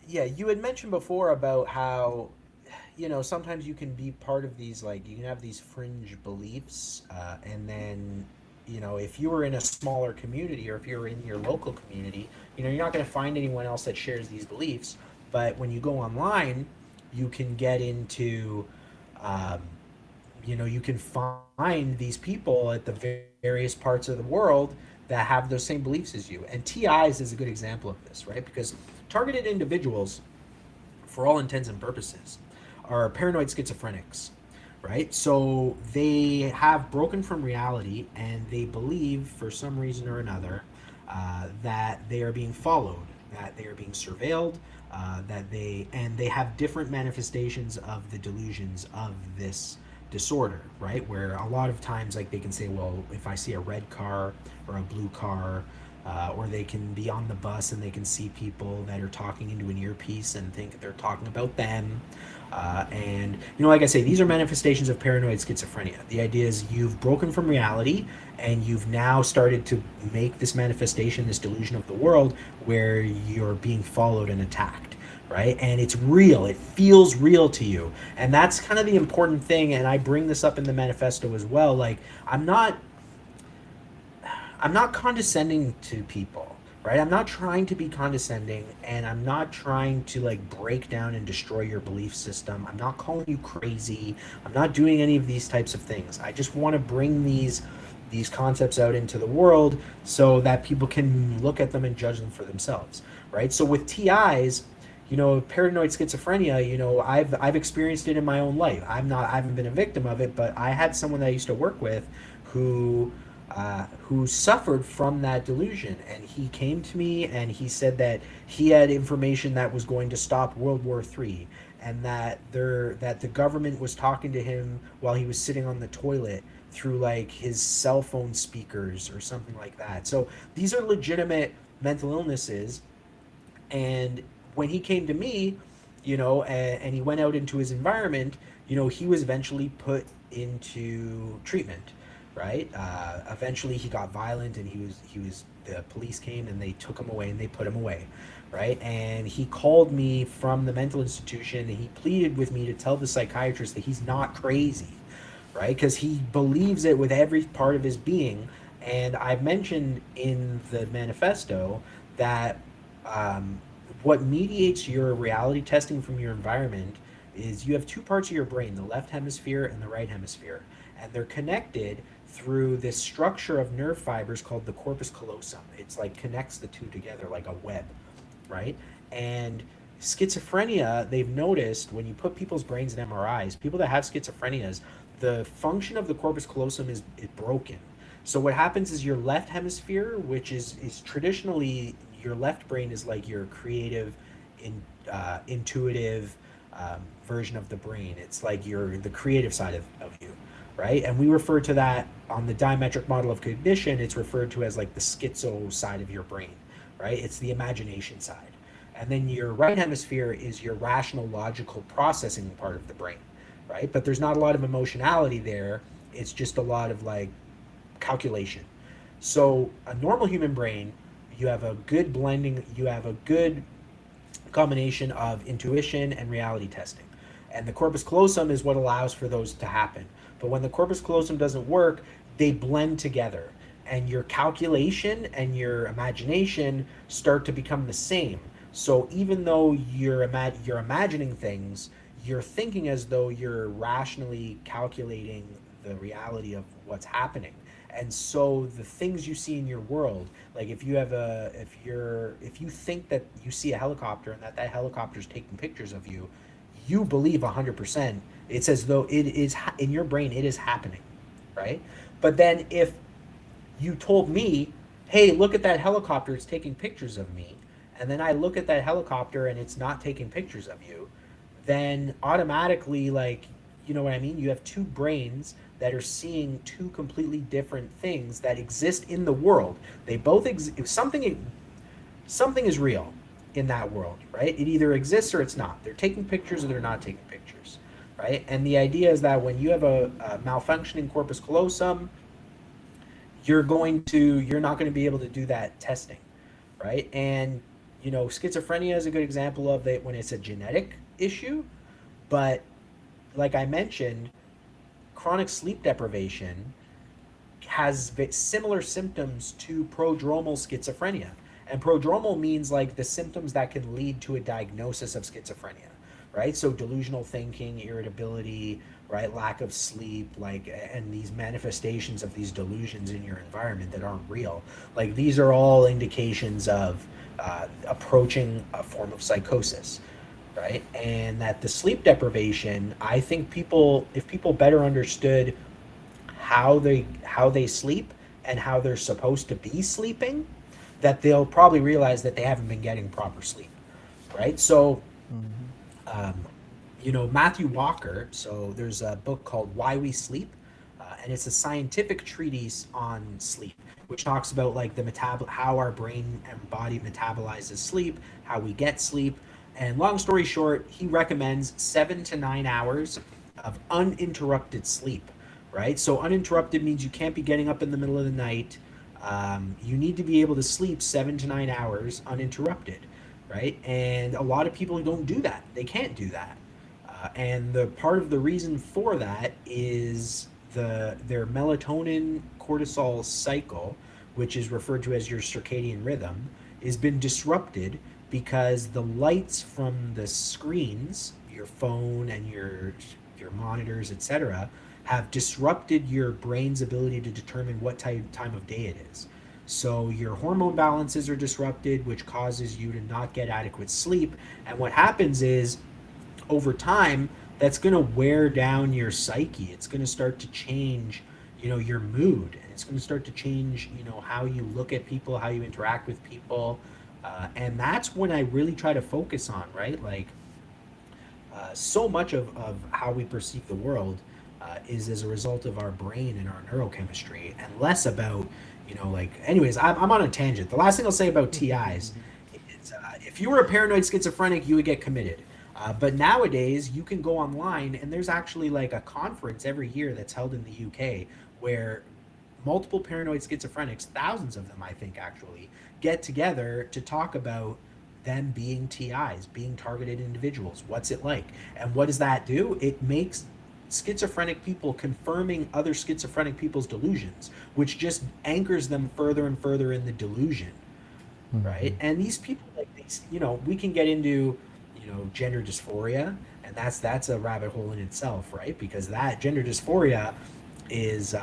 you had mentioned before about how sometimes you can be part of these, like you can have these fringe beliefs, and then if you were in a smaller community or if you're in your local community, you're not going to find anyone else that shares these beliefs. But when you go online, you can get into um, you can find these people at the various parts of the world that have those same beliefs as you. And TIs is a good example of this, right? Because targeted individuals, for all intents and purposes, are paranoid schizophrenics, right? So they have broken from reality and they believe, for some reason or another, that they are being followed, that they are being surveilled, they have different manifestations of the delusions of this disorder, right? Where a lot of times, like they can say, well, if I see a red car or a blue car, or they can be on the bus and they can see people that are talking into an earpiece and think they're talking about them. And like I say, these are manifestations of paranoid schizophrenia. The idea is you've broken from reality and you've now started to make this manifestation, this delusion of the world, where you're being followed and attacked, right? And it's real. It feels real to you. And that's kind of the important thing. And I bring this up in the manifesto as well. Like, I'm not condescending to people, right? I'm not trying to be condescending, and I'm not trying to like break down and destroy your belief system. I'm not calling you crazy. I'm not doing any of these types of things. I just want to bring these concepts out into the world so that people can look at them and judge them for themselves, right? So with TIs, paranoid schizophrenia, I've experienced it in my own life. I haven't been a victim of it, but I had someone that I used to work with who suffered from that delusion, and he came to me and he said that he had information that was going to stop World War III, and that the government was talking to him while he was sitting on the toilet through like his cell phone speakers or something like that. So these are legitimate mental illnesses. And when he came to me, and he went out into his environment, he was eventually put into treatment, right? Eventually, he got violent, and he was. The police came and they took him away and they put him away, right? And he called me from the mental institution and he pleaded with me to tell the psychiatrist that he's not crazy, right? Because he believes it with every part of his being. And I mentioned in the manifesto that um, what mediates your reality testing from your environment is you have two parts of your brain, the left hemisphere and the right hemisphere, and they're connected through this structure of nerve fibers called the corpus callosum. It's like connects the two together like a web, right? And schizophrenia, they've noticed when you put people's brains in MRIs, people that have schizophrenias, the function of the corpus callosum is broken. So what happens is your left hemisphere, which is traditionally your left brain is like your creative, intuitive version of the brain. It's like the creative side of you, right? And we refer to that on the diametric model of cognition. It's referred to as like the schizo side of your brain, right? It's the imagination side. And then your right hemisphere is your rational, logical processing part of the brain, right? But there's not a lot of emotionality there. It's just a lot of like calculation. So a normal human brain, you have a good blending, you have a good combination of intuition and reality testing. And the corpus callosum is what allows for those to happen. But when the corpus callosum doesn't work, they blend together. And your calculation and your imagination start to become the same. So even though you're imagining things, you're thinking as though you're rationally calculating the reality of what's happening. And so the things you see in your world, like if you think that you see a helicopter and that helicopter is taking pictures of you, you believe 100%. It's as though it is in your brain, it is happening, right? But then if you told me, hey, look at that helicopter, it's taking pictures of me, and then I look at that helicopter and it's not taking pictures of you, then automatically, like, you know what I mean? You have two brains that are seeing two completely different things that exist in the world. They both something is real in that world, right? It either exists or it's not. They're taking pictures or they're not taking pictures, right? And the idea is that when you have a malfunctioning corpus callosum, you're not going to be able to do that testing, right? And schizophrenia is a good example of it when it's a genetic issue, but like I mentioned, chronic sleep deprivation has similar symptoms to prodromal schizophrenia. And prodromal means like the symptoms that can lead to a diagnosis of schizophrenia, right? So delusional thinking, irritability, right? Lack of sleep, like, and these manifestations of these delusions in your environment that aren't real. Like, these are all indications of approaching a form of psychosis, right? And that the sleep deprivation, I think if people better understood how they sleep and how they're supposed to be sleeping, that they'll probably realize that they haven't been getting proper sleep, right? So um, Matthew Walker, so there's a book called Why We Sleep, and it's a scientific treatise on sleep, which talks about like how our brain and body metabolizes sleep, how we get sleep. And long story short, he recommends 7 to 9 hours of uninterrupted sleep, right? So uninterrupted means you can't be getting up in the middle of the night. You need to be able to sleep 7 to 9 hours uninterrupted, right? And a lot of people don't do that. They can't do that. And the part of the reason for that is their melatonin cortisol cycle, which is referred to as your circadian rhythm, has been disrupted because the lights from the screens, your phone and your monitors, etc., have disrupted your brain's ability to determine what time of day it is. So your hormone balances are disrupted, which causes you to not get adequate sleep. And what happens is, over time, that's going to wear down your psyche. It's going to start to change, your mood, and it's going to start to change, how you look at people, how you interact with people. And that's when I really try to focus on, right? Like, so much of how we perceive the world is as a result of our brain and our neurochemistry, and less about, anyways, I'm on a tangent. The last thing I'll say about TIs is if you were a paranoid schizophrenic, you would get committed. But nowadays, you can go online, and there's actually like a conference every year that's held in the UK where multiple paranoid schizophrenics, thousands of them, I think, actually, get together to talk about them being TIs, being targeted individuals. What's it like? And what does that do? It makes schizophrenic people confirming other schizophrenic people's delusions, which just anchors them further and further in the delusion, right? And these people, like these, we can get into, gender dysphoria, and that's a rabbit hole in itself, right? Because that gender dysphoria is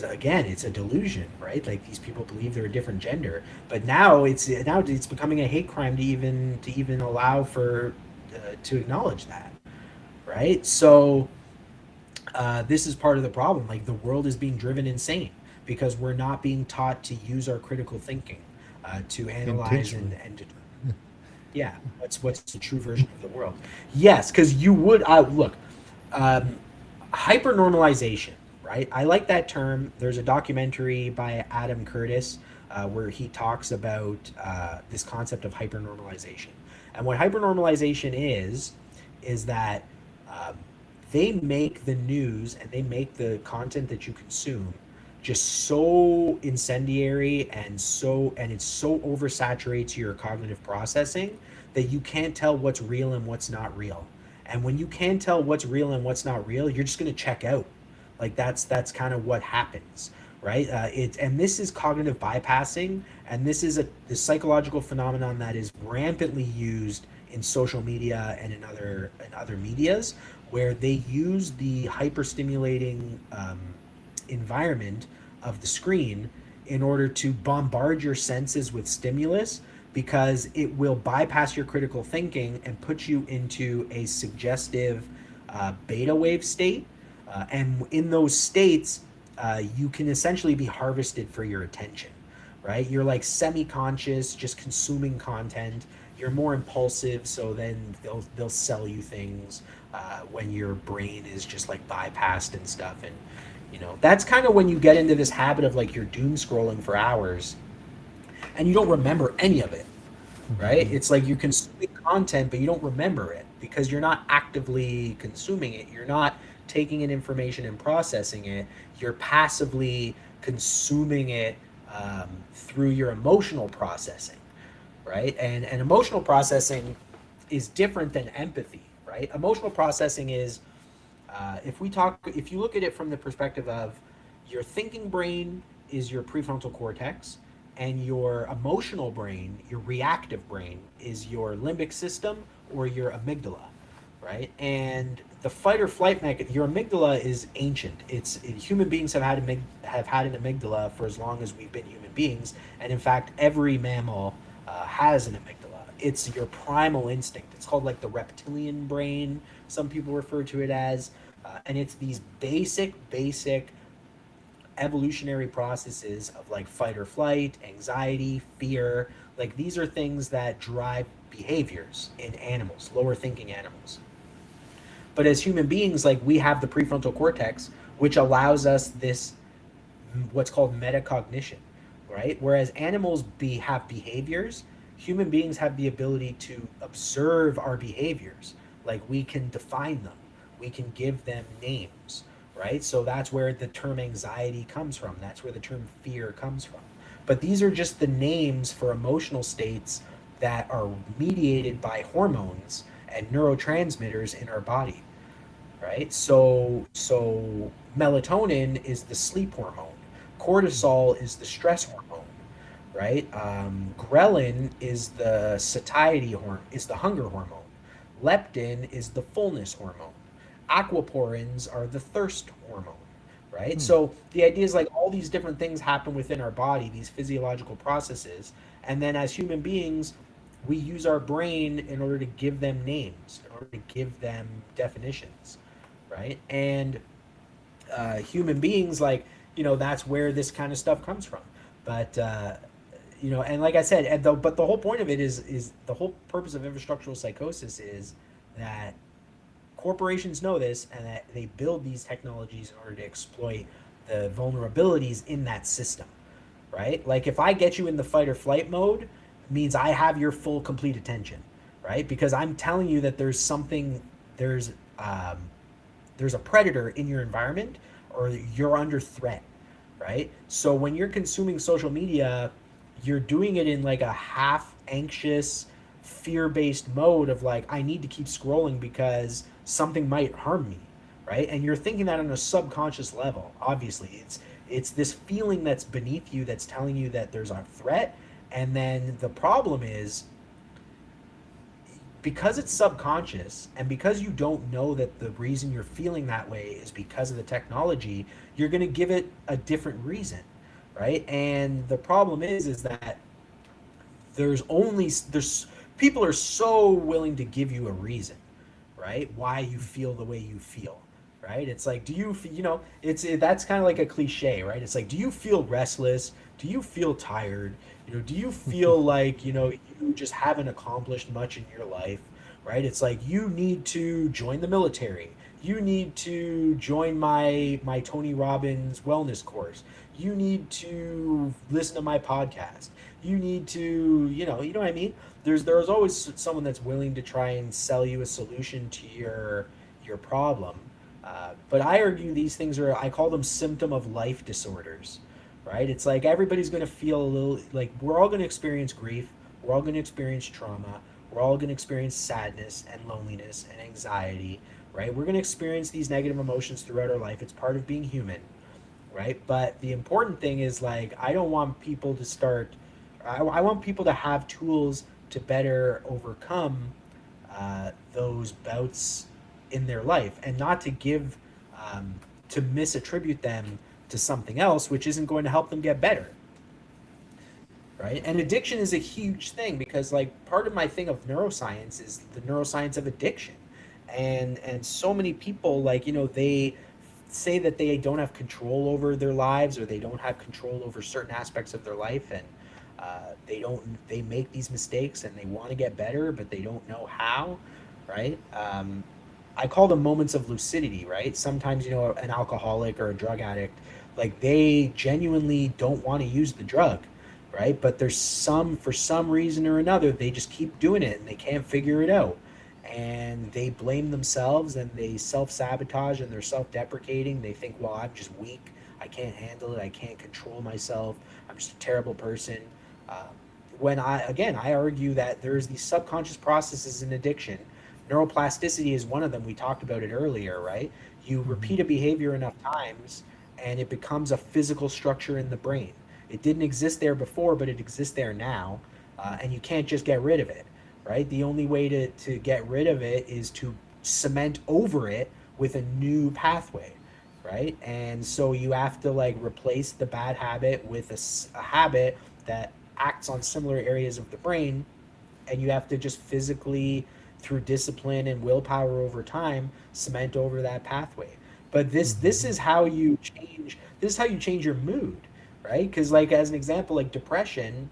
again, it's a delusion, right? Like, these people believe they're a different gender, but now it's becoming a hate crime to even allow for to acknowledge that, right? So this is part of the problem. Like, the world is being driven insane because we're not being taught to use our critical thinking to analyze and determine. Yeah, what's the true version of the world? Yes, because you would look, hypernormalization, right? I like that term. There's a documentary by Adam Curtis where he talks about this concept of hypernormalization. And what hypernormalization is that they make the news and they make the content that you consume just so incendiary and it so oversaturates your cognitive processing that you can't tell what's real and what's not real. And when you can't tell what's real and what's not real, you're just going to check out. Like, that's kind of what happens, right? And this is cognitive bypassing, and this is the psychological phenomenon that is rampantly used in social media and in other medias, where they use the hyperstimulating environment of the screen in order to bombard your senses with stimulus, because it will bypass your critical thinking and put you into a suggestive beta wave state. And in those states, you can essentially be harvested for your attention, right? You're like semi-conscious, just consuming content. You're more impulsive, so then they'll sell you things when your brain is just like bypassed and stuff. And You know, that's kind of when you get into this habit of like you're doom scrolling for hours and you don't remember any of it, right? It's like you're consuming content, but you don't remember it because you're not actively consuming it. You're not taking in information and processing it. You're passively consuming it through your emotional processing, right? And emotional processing is different than empathy, right? Emotional processing is if you look at it from the perspective of your thinking brain is your prefrontal cortex, and your emotional brain, your reactive brain, is your limbic system or your amygdala, right? And the fight or flight mechanism, your amygdala is ancient. Human beings have had an amygdala for as long as we've been human beings, and in fact, every mammal has an amygdala. It's your primal instinct. It's called like the reptilian brain. Some people refer to it as, and it's these basic evolutionary processes of like fight or flight, anxiety, fear. Like these are things that drive behaviors in animals, lower thinking animals. But as human beings, like we have the prefrontal cortex, which allows us this what's called metacognition, right? Whereas animals have behaviors, human beings have the ability to observe our behaviors. Like we can define them, we can give them names, right? So that's where the term anxiety comes from. That's where the term fear comes from. But these are just the names for emotional states that are mediated by hormones and neurotransmitters in our body, right? So melatonin is the sleep hormone, cortisol is the stress hormone, right? Ghrelin is the satiety hormone, is the hunger hormone. Leptin is the fullness hormone. Aquaporins are the thirst hormone, right? So the idea is like all these different things happen within our body, these physiological processes, and then as human beings, we use our brain in order to give them names, in order to give them definitions, right? And human beings, like, that's where this kind of stuff comes from. But and like I said, but the whole point of it is the whole purpose of infrastructural psychosis is that corporations know this and that they build these technologies in order to exploit the vulnerabilities in that system, right? Like if I get you in the fight or flight mode, means I have your full complete attention, right? Because I'm telling you that there's um, there's a predator in your environment or you're under threat, right? So when you're consuming social media, you're doing it in like a half anxious, fear-based mode of like, I need to keep scrolling because something might harm me, right? And you're thinking that on a subconscious level. Obviously, it's this feeling that's beneath you that's telling you that there's a threat. And then the problem is, because it's subconscious and because you don't know that the reason you're feeling that way is because of the technology, you're going to give it a different reason, right? And the problem is that there's people are so willing to give you a reason, right? Why you feel the way you feel, right? It's like, that's kind of like a cliche, right? It's like, do you feel restless? Do you feel tired? Do you feel like, you just haven't accomplished much in your life, right? It's like, you need to join the military. You need to join my Tony Robbins wellness course. You need to listen to my podcast. You need to, you know what I mean? There's always someone that's willing to try and sell you a solution to your problem. But I argue these things I call them symptom of life disorders, right? It's like everybody's going to feel a little like we're all going to experience grief. We're all going to experience trauma. We're all going to experience sadness and loneliness and anxiety, right? We're going to experience these negative emotions throughout our life. It's part of being human, right? But the important thing is like I don't want people to start. I want people to have tools to better overcome those bouts in their life, and not to to misattribute them to something else, which isn't going to help them get better, right? And addiction is a huge thing because like part of my thing of neuroscience is the neuroscience of addiction, and so many people like they say that they don't have control over their lives or they don't have control over certain aspects of their life, and they make these mistakes and they want to get better but they don't know how, right? I call them moments of lucidity, right? Sometimes, you know, an alcoholic or a drug addict, like they genuinely don't want to use the drug, right? But there's for some reason or another, they just keep doing it and they can't figure it out. And they blame themselves and they self sabotage and they're self deprecating. They think, well, I'm just weak. I can't handle it. I can't control myself. I'm just a terrible person. Um, when I argue that there's these subconscious processes in addiction. Neuroplasticity is one of them. We talked about it earlier, right? You Mm-hmm. repeat a behavior enough times and it becomes a physical structure in the brain. It didn't exist there before, but it exists there now. And you can't just get rid of it, right? The only way to get rid of it is to cement over it with a new pathway, right? And so you have to like replace the bad habit with a habit that acts on similar areas of the brain, and you have to just physically, through discipline and willpower over time, cement over that pathway. But this Mm-hmm. is how you change. This is how you change your mood, right? Because like as an example, like depression,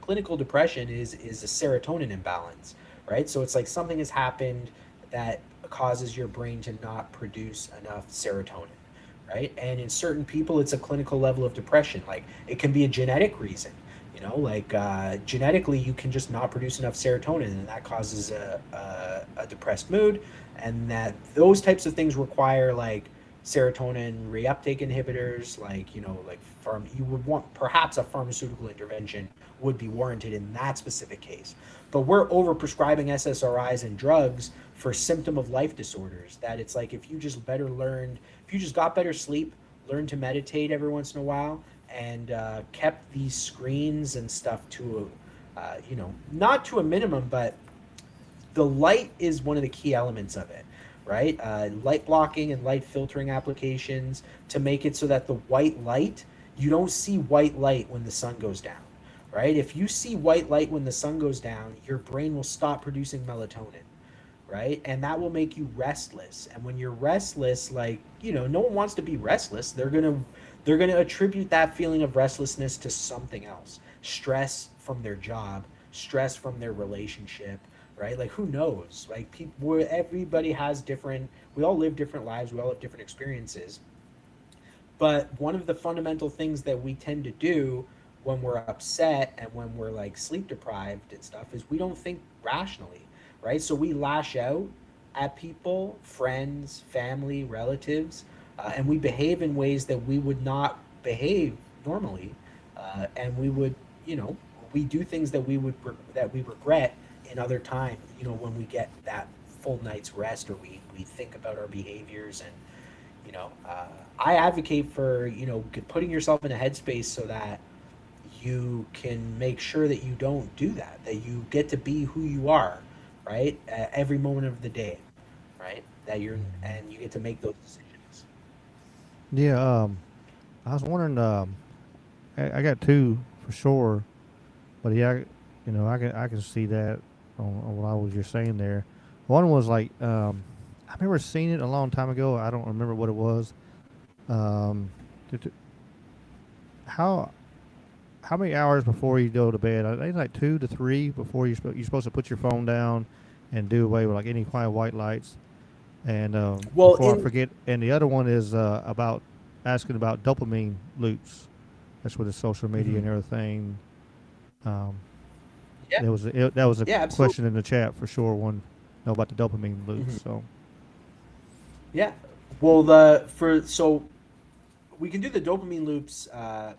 clinical depression is a serotonin imbalance, right? So it's like something has happened that causes your brain to not produce enough serotonin, right? And in certain people, it's a clinical level of depression. Like it can be a genetic reason, you know, like genetically, you can just not produce enough serotonin, and that causes a depressed mood. And that those types of things require like serotonin reuptake inhibitors, like, you know, like you would want perhaps a pharmaceutical intervention would be warranted in that specific case. But we're overprescribing SSRIs and drugs for symptom of life disorders. That it's like if you just if you just got better sleep, learned to meditate every once in a while, and kept these screens and stuff to you know, not to a minimum, but the light is one of the key elements of it, right? Light blocking and light filtering applications to make it so that the white light, you don't see white light when the sun goes down, right? If you see white light when the sun goes down, your brain will stop producing melatonin, right? And that will make you restless. And when you're restless, like, you know, no one wants to be restless. They're going to attribute that feeling of restlessness to something else. Stress from their job, stress from their relationship, right? Like who knows? Like people everybody has different, we all live different lives, we all have different experiences. But one of the fundamental things that we tend to do when we're upset and when we're like sleep deprived and stuff is we don't think rationally, right? So we lash out at people, friends, family, relatives, and we behave in ways that we would not behave normally, and we would, you know, we do things that that we regret in other times. You know, when we get that full night's rest, or we think about our behaviors and you know, I advocate for, you know, putting yourself in a headspace so that you can make sure that you don't do that, that you get to be who you are, right? At every moment of the day, right? That you're, and you get to make those decisions. Yeah. I was wondering. I got two for sure, but yeah, you know, I can see that on what I was just saying there. One was like, I remember seeing it a long time ago. I don't remember what it was. Um, t- t- how how many hours before you go to bed? I think like 2 to 3 before you're supposed to put your phone down and do away with like any kind of white lights. And Well, before I in forget, and the other one is about asking about dopamine loops. That's with the social media Mhm. and everything. Um, Yeah, that was a yeah, absolutely. question in the chat for sure. One know about the dopamine loops. Mhm. So Yeah. Well, the for so we can do the dopamine loops.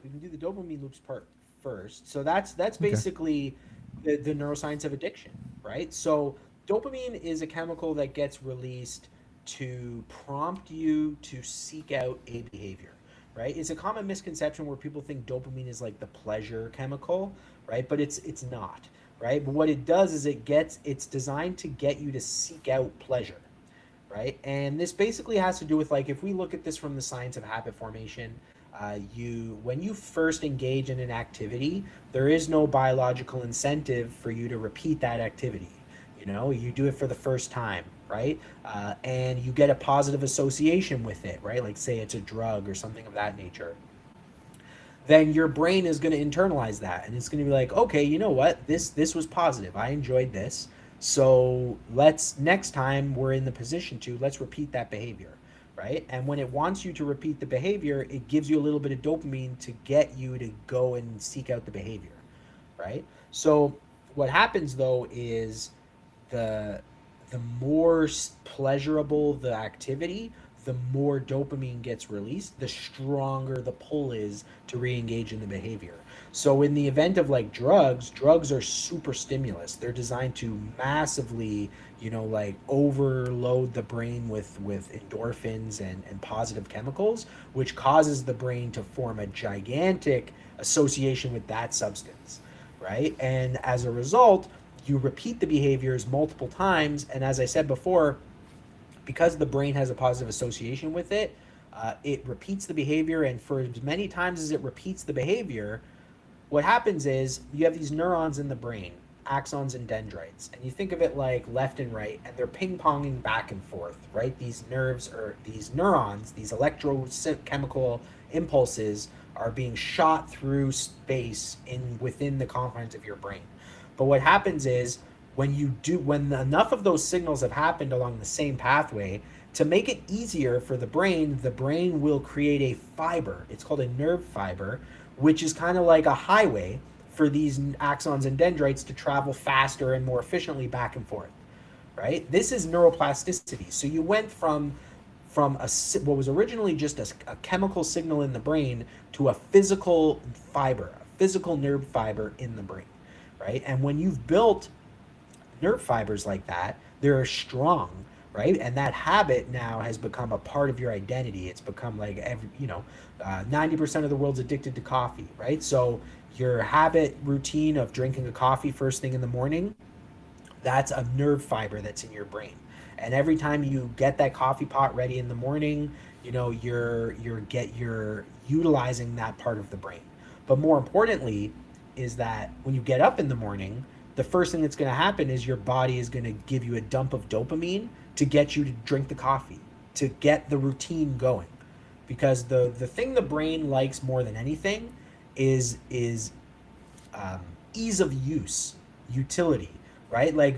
We can do the dopamine loops part first. So that's okay. basically the neuroscience of addiction, right? So dopamine is a chemical that gets released to prompt you to seek out a behavior, right? It's a common misconception where people think dopamine is like the pleasure chemical, right? But it's not, right? But what it does is it's designed to get you to seek out pleasure, right? And this basically has to do with like if we look at this from the science of habit formation, you when you first engage in an activity, there is no biological incentive for you to repeat that activity. You know, you do it for the first time, right? And you get a positive association with it, right? Like say it's a drug or something of that nature, then your brain is going to internalize that and it's going to be like, okay, you know what, this was positive, I enjoyed this, So let's, next time we're in the position to, let's repeat that behavior, right? And when it wants you to repeat the behavior, it gives you a little bit of dopamine to get you to go and seek out the behavior, right? So what happens though is the the more pleasurable the activity, the more dopamine gets released, the stronger the pull is to re-engage in the behavior. So in the event of like drugs are super stimulus. They're designed to massively, like overload the brain with endorphins and positive chemicals, which causes the brain to form a gigantic association with that substance, right? And as a result, you repeat the behaviors multiple times. And as I said before, because the brain has a positive association with it, it repeats the behavior. And for as many times as it repeats the behavior, what happens is you have these neurons in the brain, axons and dendrites, and you think of it like left and right, and they're ping-ponging back and forth, right? These nerves, or these neurons, these electrochemical impulses are being shot through space within the confines of your brain. But what happens is when enough of those signals have happened along the same pathway, to make it easier for the brain will create a fiber. It's called a nerve fiber, which is kind of like a highway for these axons and dendrites to travel faster and more efficiently back and forth, right? This is neuroplasticity. So you went from what was originally just a chemical signal in the brain to a physical fiber, a physical nerve fiber in the brain, right? And when you've built nerve fibers like that, they're strong, right? And that habit now has become a part of your identity. It's become like 90% of the world's addicted to coffee, right? So your habit routine of drinking a coffee first thing in the morning, that's a nerve fiber that's in your brain. And every time you get that coffee pot ready in the morning, you're utilizing that part of the brain. But more importantly is that when you get up in the morning, the first thing that's going to happen is your body is going to give you a dump of dopamine to get you to drink the coffee, to get the routine going. Because the thing the brain likes more than anything is ease of use, utility, right? Like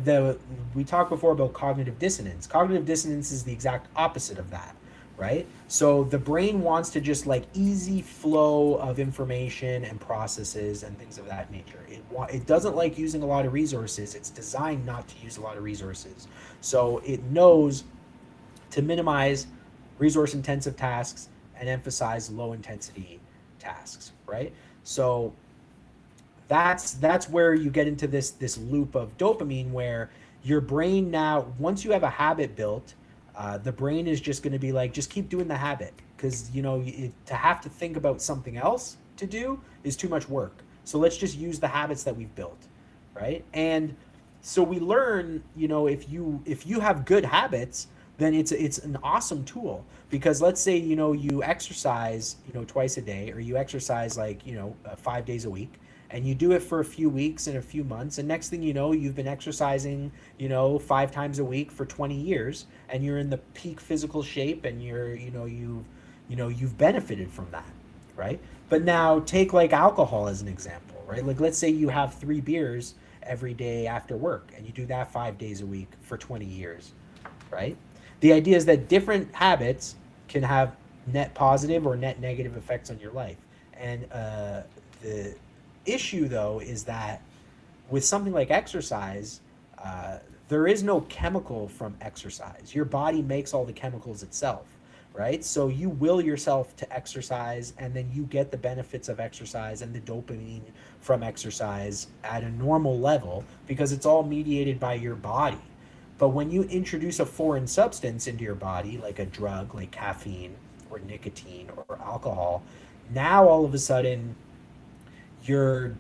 we talked before about cognitive dissonance. Cognitive dissonance is the exact opposite of that, right? So the brain wants to just like easy flow of information and processes and things of that nature. It doesn't like using a lot of resources. It's designed not to use a lot of resources. So it knows to minimize resource intensive tasks and emphasize low intensity tasks, right? So that's where you get into this loop of dopamine, where your brain now, once you have a habit built, the brain is just going to be like, just keep doing the habit, because to have to think about something else to do is too much work. So let's just use the habits that we've built, right? And so we learn, if you have good habits, then it's an awesome tool. Because let's say you exercise twice a day, or you exercise 5 days a week, and you do it for a few weeks and a few months, and next thing you know, you've been exercising 5 times a week for 20 years, and you're in the peak physical shape, and you've benefited from that, right? But now take like alcohol as an example, right? Like let's say you have 3 beers every day after work, and you do that 5 days a week for 20 years, right? The idea is that different habits can have net positive or net negative effects on your life. And the issue though is that with something like exercise, there is no chemical from exercise. Your body makes all the chemicals itself, right? So you will yourself to exercise, and then you get the benefits of exercise and the dopamine from exercise at a normal level, because it's all mediated by your body. But when you introduce a foreign substance into your body, like a drug, like caffeine or nicotine or alcohol, now all of a sudden you're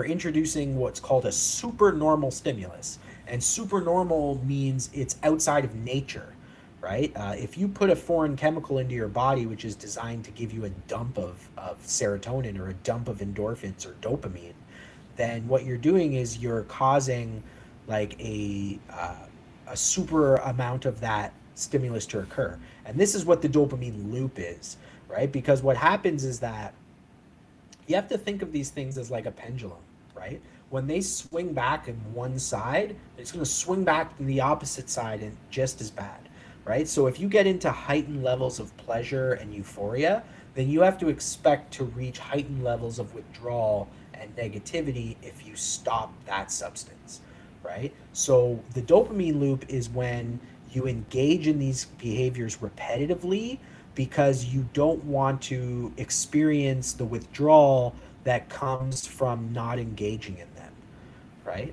introducing what's called a supernormal stimulus. And supernormal means it's outside of nature, right? If you put a foreign chemical into your body, which is designed to give you a dump of serotonin or a dump of endorphins or dopamine, then what you're doing is you're causing like a super amount of that stimulus to occur. And this is what the dopamine loop is, right? Because what happens is that you have to think of these things as like a pendulum, right? when they swing back in one side, it's going to swing back in the opposite side and just as bad, right? So if you get into heightened levels of pleasure and euphoria, then you have to expect to reach heightened levels of withdrawal and negativity if you stop that substance, right? So the dopamine loop is when you engage in these behaviors repetitively because you don't want to experience the withdrawal that comes from not engaging in them, right?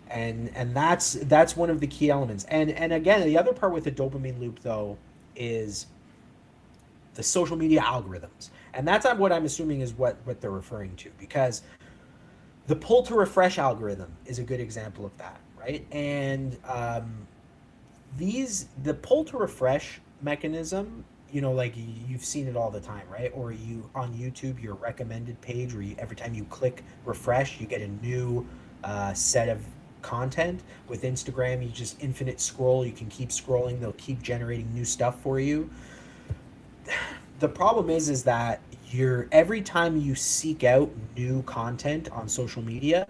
And that's one of the key elements. And again, the other part with the dopamine loop though is the social media algorithms. And that's what I'm assuming is what they're referring to, because the pull to refresh algorithm is a good example of that, right? And the pull to refresh mechanism, like you've seen it all the time, right? Or you on YouTube, your recommended page, where every time you click refresh, you get a new set of content. With Instagram, you just infinite scroll. You can keep scrolling; they'll keep generating new stuff for you. The problem is that every time you seek out new content on social media,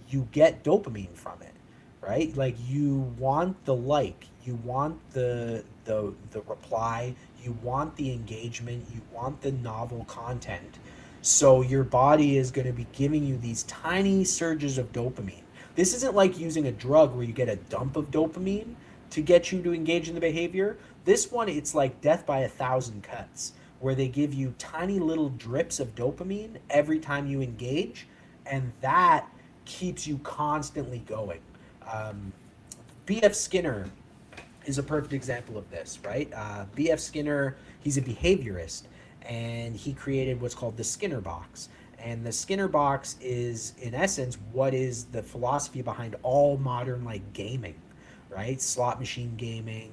you get dopamine from it, right? Like you want the like, you want the reply, you want the engagement, you want the novel content. So your body is going to be giving you these tiny surges of dopamine. This isn't like using a drug where you get a dump of dopamine to get you to engage in the behavior. This one, it's like death by 1,000 cuts, where they give you tiny little drips of dopamine every time you engage, and that keeps you constantly going. B.F. Skinner is a perfect example of this, right? B.F. Skinner, he's a behaviorist, and he created what's called the Skinner box. And the Skinner box is, in essence, what is the philosophy behind all modern like gaming, right? Slot machine gaming,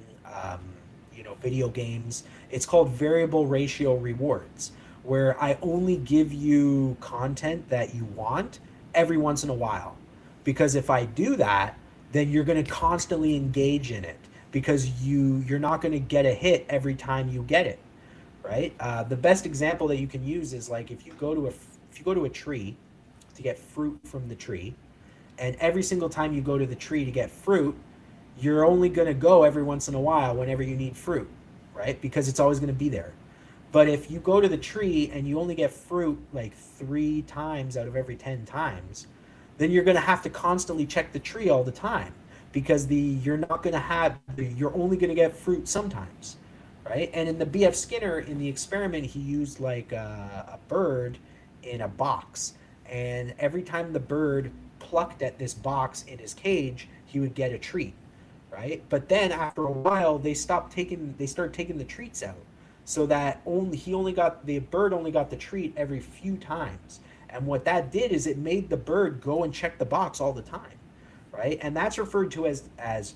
video games. It's called variable ratio rewards, where I only give you content that you want every once in a while. Because if I do that, then you're going to constantly engage in it, because you're not going to get a hit every time you get it, right? The best example that you can use is like if you go to a tree to get fruit from the tree, and every single time you go to the tree to get fruit, you're only going to go every once in a while whenever you need fruit, right? Because it's always going to be there. But if you go to the tree and you only get fruit like 3 times out of every 10 times, then you're going to have to constantly check the tree all the time, because you're only going to get fruit sometimes, right? And in the B.F. Skinner, in the experiment, he used like a bird in a box, and every time the bird plucked at this box in his cage, he would get a treat, right? But then after a while, they started taking the treats out, so that the bird only got the treat every few times. And what that did is it made the bird go and check the box all the time, right? And that's referred to as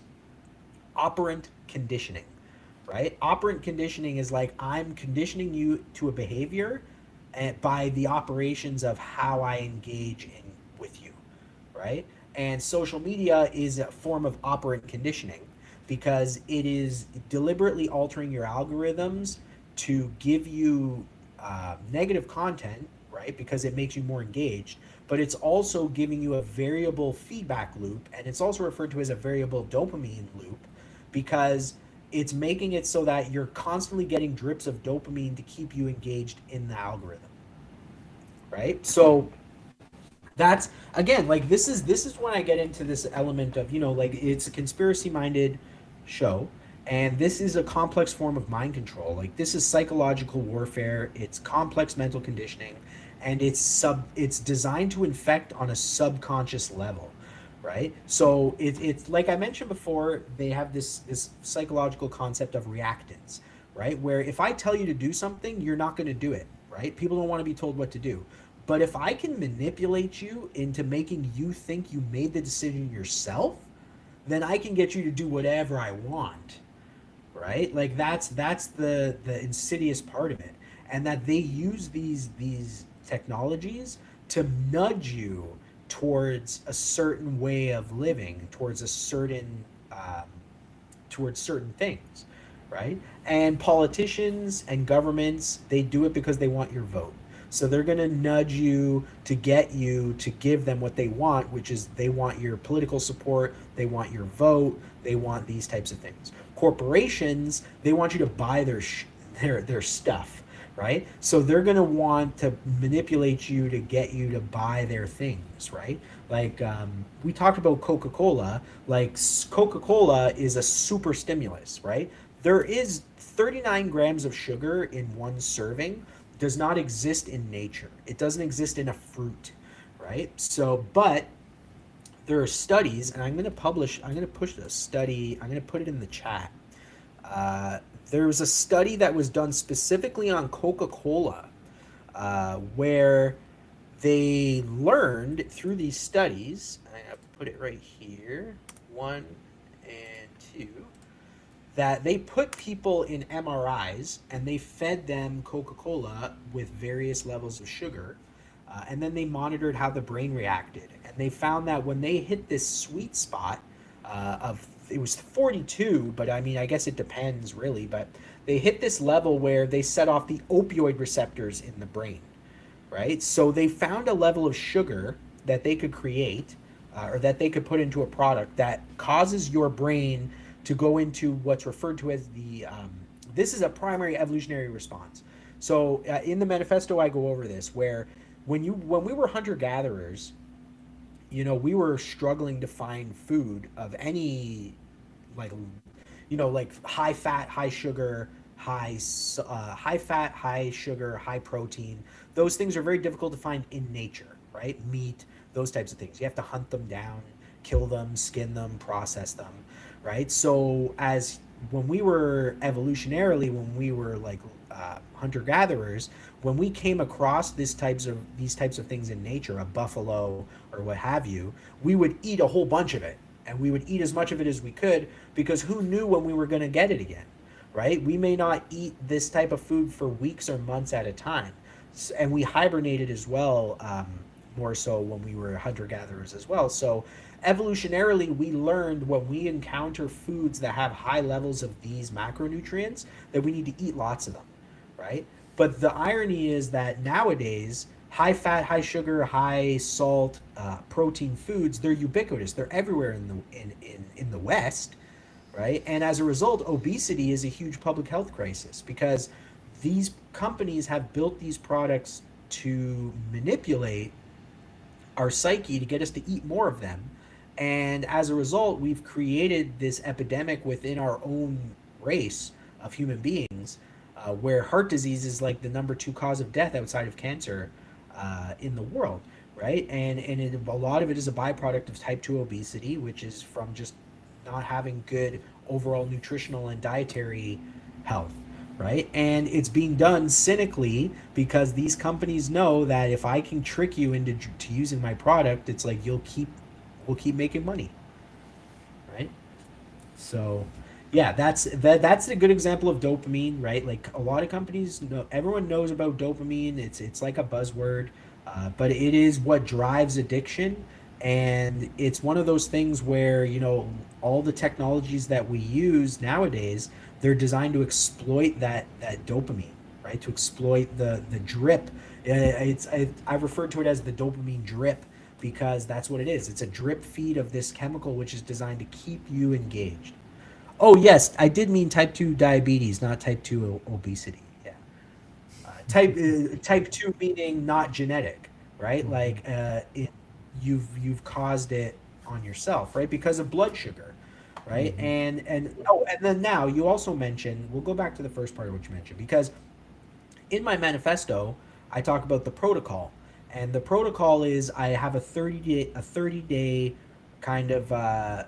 operant conditioning, right? Operant conditioning is like I'm conditioning you to a behavior by the operations of how I engage with you, right? And social media is a form of operant conditioning, because it is deliberately altering your algorithms to give you negative content, right? Because it makes you more engaged, but it's also giving you a variable feedback loop, and it's also referred to as a variable dopamine loop, because it's making it so that you're constantly getting drips of dopamine to keep you engaged in the algorithm, right? So that's, again, like this is when I get into this element of, like it's a conspiracy minded show, and this is a complex form of mind control. Like this is psychological warfare, it's complex mental conditioning, and it's designed to infect on a subconscious level, right? So it's like I mentioned before, they have this psychological concept of reactance, right? Where if I tell you to do something, you're not going to do it, right? People don't want to be told what to do. But if I can manipulate you into making you think you made the decision yourself, then I can get you to do whatever I want, right? Like that's the insidious part of it, and that they use these technologies to nudge you towards a certain way of living, towards certain things, right? And politicians and governments, they do it because they want your vote. So they're going to nudge you to get you to give them what they want, which is they want your political support, they want your vote, they want these types of things. Corporations, they want you to buy their stuff, right? So they're going to want to manipulate you to get you to buy their things, right? Like we talked about Coca-Cola. Like Coca-Cola is a super stimulus, right? There is 39 grams of sugar in one serving. Does not exist in nature. It doesn't exist in a fruit, right? So, but there are studies, and I'm going to push a study, I'm going to put it in the chat. There was a study that was done specifically on Coca-Cola, where they learned through these studies, I put it right here, 1 and 2, that they put people in MRIs and they fed them Coca-Cola with various levels of sugar, and then they monitored how the brain reacted. And they found that when they hit this sweet spot of, it was 42, but I mean, I guess it depends really, but they hit this level where they set off the opioid receptors in the brain, right? So they found a level of sugar that they could create, or that they could put into a product that causes your brain to go into what's referred to as the this is a primary evolutionary response. So in the manifesto I go over this, where when we were hunter gatherers, you know, we were struggling to find food of any, like, you know, like high fat, high sugar, high fat, high sugar, high protein. Those things are very difficult to find in nature, right? Meat, those types of things. You have to hunt them down, kill them, skin them, process them, right? So as when we were evolutionarily, when we were like hunter gatherers, when we came across these types of things in nature, a buffalo or what have you, we would eat a whole bunch of it, and we would eat as much of it as we could, because who knew when we were going to get it again, right? We may not eat this type of food for weeks or months at a time, and we hibernated as well, more so when we were hunter gatherers as well. So evolutionarily, we learned when we encounter foods that have high levels of these macronutrients that we need to eat lots of them, right? But the irony is that nowadays, high fat, high sugar, high salt, protein foods, they're ubiquitous. They're everywhere in the West, right? And as a result, obesity is a huge public health crisis, because these companies have built these products to manipulate our psyche to get us to eat more of them. And as a result, we've created this epidemic within our own race of human beings, where heart disease is like the #2 cause of death outside of cancer in the world, right? And a lot of it is a byproduct of type 2 obesity, which is from just not having good overall nutritional and dietary health, right? And it's being done cynically, because these companies know that if I can trick you into using my product, it's like we'll keep making money, right? So yeah, that's a good example of dopamine, right? Like a lot of companies know, everyone knows about dopamine. It's like a buzzword, but it is what drives addiction. And it's one of those things where, you know, all the technologies that we use nowadays, they're designed to exploit that dopamine, right? To exploit the drip. I've referred to it as the dopamine drip, because that's what it is. It's a drip feed of this chemical, which is designed to keep you engaged. Oh yes, I did mean type 2 diabetes, not type 2 obesity. Yeah, type 2 meaning not genetic, right? Like you've caused it on yourself, right? Because of blood sugar, right? And then now you also mentioned. We'll go back to the first part of what you mentioned, because in my manifesto I talk about the protocol, and the protocol is I have a 30-day kind of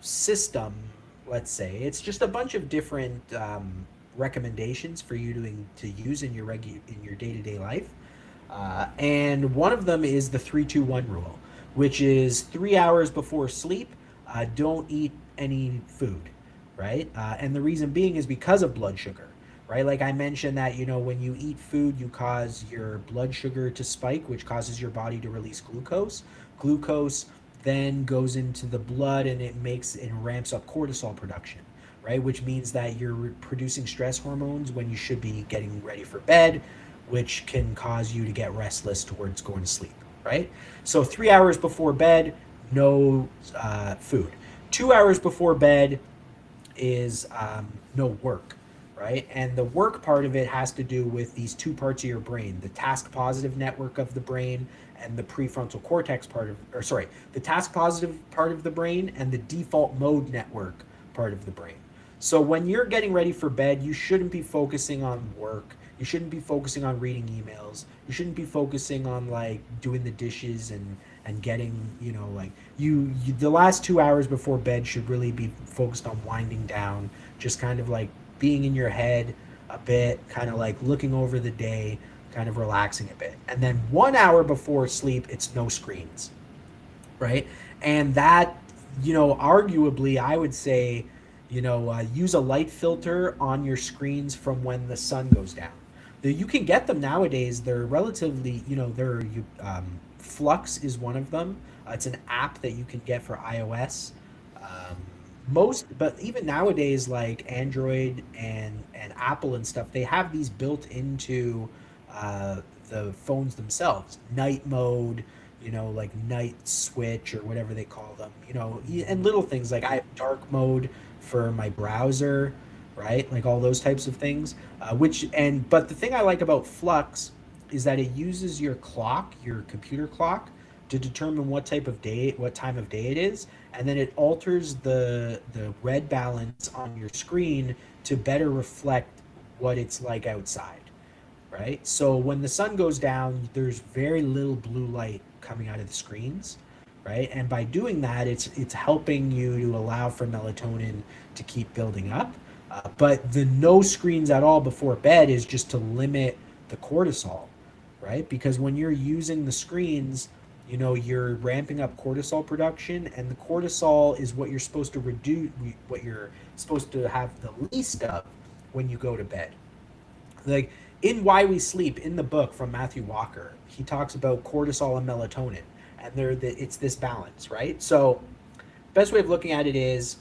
system. Let's say it's just a bunch of different recommendations for you to use in your day-to-day life, and one of them is the 3-2-1 rule, which is 3 hours before sleep, don't eat any food, right? And the reason being is because of blood sugar, right? Like I mentioned that, you know, when you eat food, you cause your blood sugar to spike, which causes your body to release glucose. Glucose then goes into the blood, and it ramps up cortisol production, right? Which means that you're producing stress hormones when you should be getting ready for bed, which can cause you to get restless towards going to sleep, right? So 3 hours before bed, no food. 2 hours before bed is no work, right? And the work part of it has to do with these two parts of your brain: the task positive network of the brain and the prefrontal cortex part of, or sorry, the task positive part of the brain and the default mode network part of the brain. So when you're getting ready for bed, you shouldn't be focusing on work. You shouldn't be focusing on reading emails. You shouldn't be focusing on like doing the dishes and getting, like you the last 2 hours before bed should really be focused on winding down, just kind of like being in your head a bit, kind of like looking over the day, kind of relaxing a bit. And then 1 hour before sleep, it's no screens, right? And that, arguably, I would say, use a light filter on your screens from when the sun goes down. You can get them nowadays. They're relatively, Flux is one of them. It's an app that you can get for iOS. But even nowadays, like Android and Apple and stuff, they have these built into the phones themselves. Night mode, like night switch or whatever they call them, and little things like I have dark mode for my browser, right? Like all those types of things. But the thing I like about Flux is that it uses your clock, your computer clock, to determine what time of day it is, and then it alters the red balance on your screen to better reflect what it's like outside, right? So when the sun goes down, there's very little blue light coming out of the screens, right? And by doing that, it's helping you to allow for melatonin to keep building up. But the no screens at all before bed is just to limit the cortisol, right? Because when you're using the screens, you're ramping up cortisol production, and the cortisol is what you're supposed to reduce, what you're supposed to have the least of when you go to bed. Like in Why We Sleep, in the book from Matthew Walker, he talks about cortisol and melatonin, and it's this balance, right? So best way of looking at it is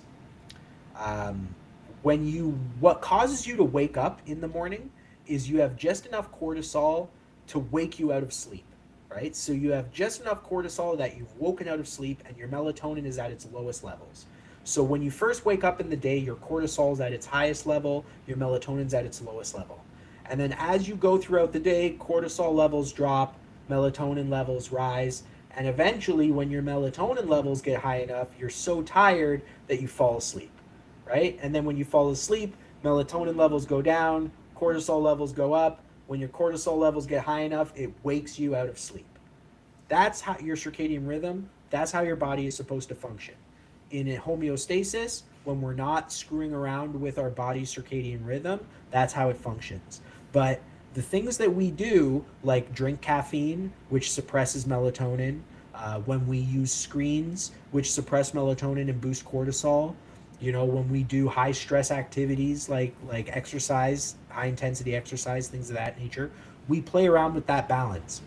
what causes you to wake up in the morning is you have just enough cortisol to wake you out of sleep, right? So you have just enough cortisol that you've woken out of sleep and your melatonin is at its lowest levels. So when you first wake up in the day, your cortisol is at its highest level, your melatonin's at its lowest level. And then as you go throughout the day, cortisol levels drop, melatonin levels rise, and eventually when your melatonin levels get high enough, you're so tired that you fall asleep, right? And then when you fall asleep, melatonin levels go down, cortisol levels go up. When your cortisol levels get high enough, it wakes you out of sleep. That's how your circadian rhythm, that's how your body is supposed to function. In a homeostasis, when we're not screwing around with our body's circadian rhythm, that's how it functions. But the things that we do, like drink caffeine, which suppresses melatonin, when we use screens, which suppress melatonin and boost cortisol, when we do high stress activities like exercise, high intensity exercise, things of that nature, we play around with that balance.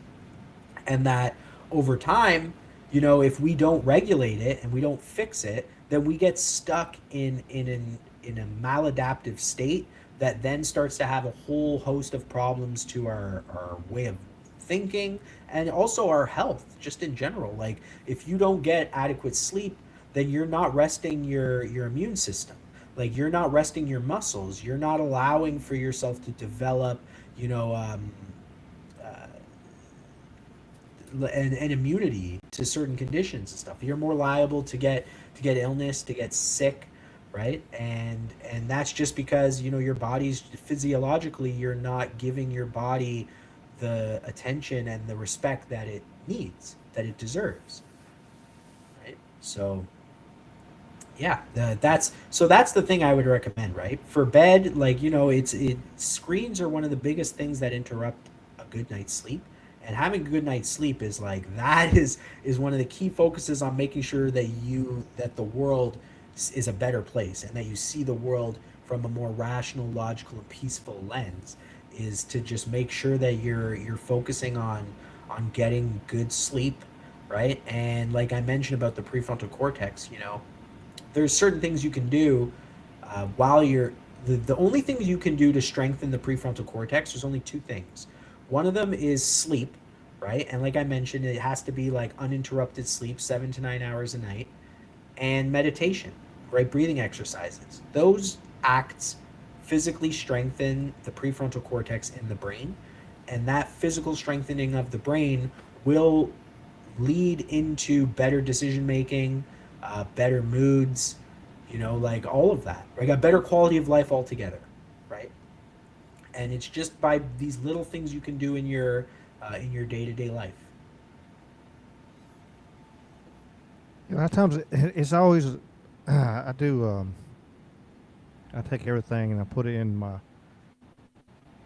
And that over time, if we don't regulate it and we don't fix it, then we get stuck in a maladaptive state that then starts to have a whole host of problems to our way of thinking and also our health just in general. Like if you don't get adequate sleep, then you're not resting your immune system. Like you're not resting your muscles. You're not allowing for yourself to develop, an immunity to certain conditions and stuff. You're more liable to get illness, to get sick, right? And that's just because your body's physiologically, you're not giving your body the attention and the respect that it needs, that it deserves, right? So yeah, that's the thing I would recommend, right? For bed, like screens are one of the biggest things that interrupt a good night's sleep. And having a good night's sleep is is one of the key focuses on making sure that the world is a better place and that you see the world from a more rational, logical, and peaceful lens, is to just make sure that you're focusing on getting good sleep, right? And like I mentioned about the prefrontal cortex, there's certain things you can do while you're the only things you can do to strengthen the prefrontal cortex. There's only two things. One of them is sleep, right? And like I mentioned, it has to be like uninterrupted sleep, 7 to 9 hours a night, and meditation, right? Breathing exercises. Those acts physically strengthen the prefrontal cortex in the brain, and that physical strengthening of the brain will lead into better decision making, better moods, like all of that. Right? A better quality of life altogether, right? And it's just by these little things you can do in your day to day life. A lot of times it's always I do I take everything and I put it in my.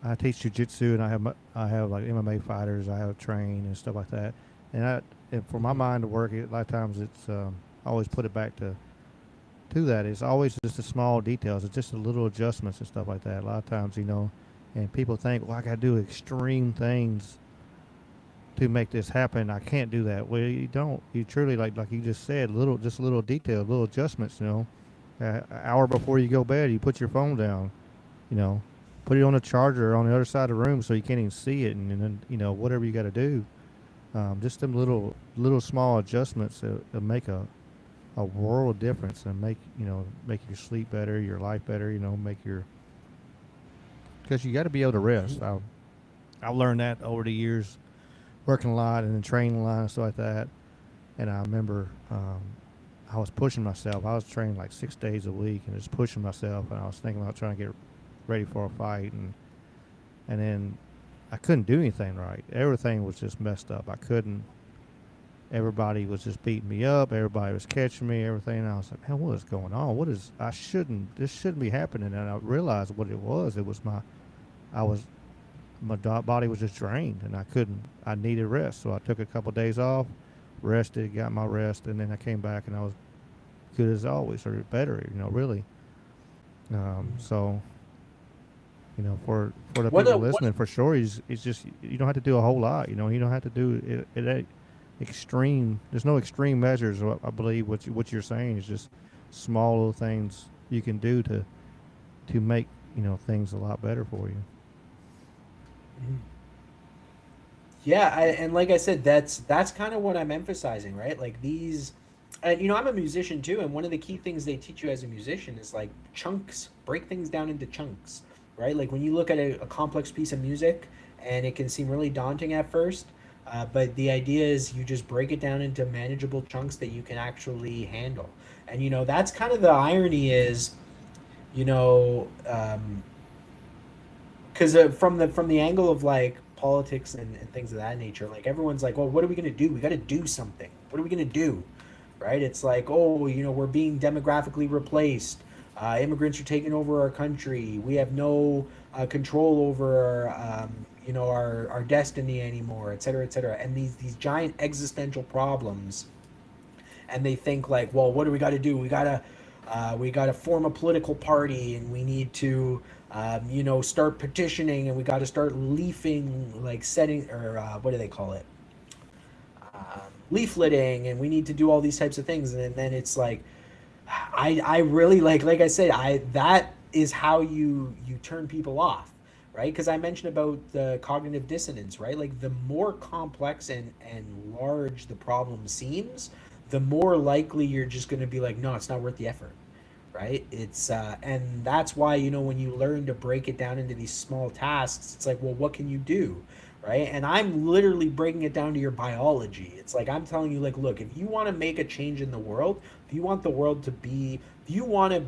I teach jujitsu and I have like MMA fighters I have trained and stuff like that, and for my Mm-hmm. mind to work, a lot of times it's I always put it back to that. It's always just the small details. It's just the little adjustments and stuff like that. A lot of times, and people think, well, I got to do extreme things to make this happen. I can't do that. Well, you don't. You truly like you just said, little details, little adjustments. An hour before you go bed, you put your phone down. You know, put it on a charger on the other side of the room so you can't even see it, and then whatever you got to do. Just them little small adjustments that make a world of difference and make your sleep better, your life better. Make your because you got to be able to rest. I've learned that over the years, working a lot and then training a lot and stuff like that. And I remember I was pushing myself. I was training like 6 days a week and just pushing myself. And I was thinking about trying to get ready for a fight, and then I couldn't do anything right. Everything was just messed up. I couldn't. Everybody was just beating me up. Everybody was catching me. Everything. And I was like, man, what is going on? What is? I shouldn't. This shouldn't be happening. And I realized what it was. It was I was my body was just drained, and I couldn't. I needed rest, so I took a couple of days off, rested, got my rest, and then I came back and I was good as always, or better. Really. So for the What people a what listening, for sure, it's just you don't have to do a whole lot. You don't have to do it extreme. There's no extreme measures. I believe what you're saying is just small little things you can do to make things a lot better for you. Yeah, and like I said, that's kind of what I'm emphasizing, right? Like these, and I'm a musician too, and one of the key things they teach you as a musician is like chunks, break things down into chunks, right? Like when you look at a complex piece of music, and it can seem really daunting at first, but the idea is you just break it down into manageable chunks that you can actually handle, and that's kind of the irony is, you know, um, because from the angle of like politics and things of that nature, like everyone's like, well, what are we going to do? We got to do something. What are we going to do? Right? It's like, oh, we're being demographically replaced. Immigrants are taking over our country. We have no control over our destiny anymore, et cetera, et cetera. And these giant existential problems, and they think like, well, what do we got to do? We got to form a political party, and we need to start petitioning, and we got to start leafing, like setting, or what do they call it, leafleting, and we need to do all these types of things. And then it's like, I really like I said, I that is how you turn people off, right? Because I mentioned about the cognitive dissonance, right? Like the more complex and large the problem seems, the more likely you're just going to be like, no, it's not worth the effort, right? It's and that's why when you learn to break it down into these small tasks, it's like, well, what can you do, right? And I'm literally breaking it down to your biology. It's like I'm telling you, like, look, if you want to make a change in the world, if you want the world to be, if you want to,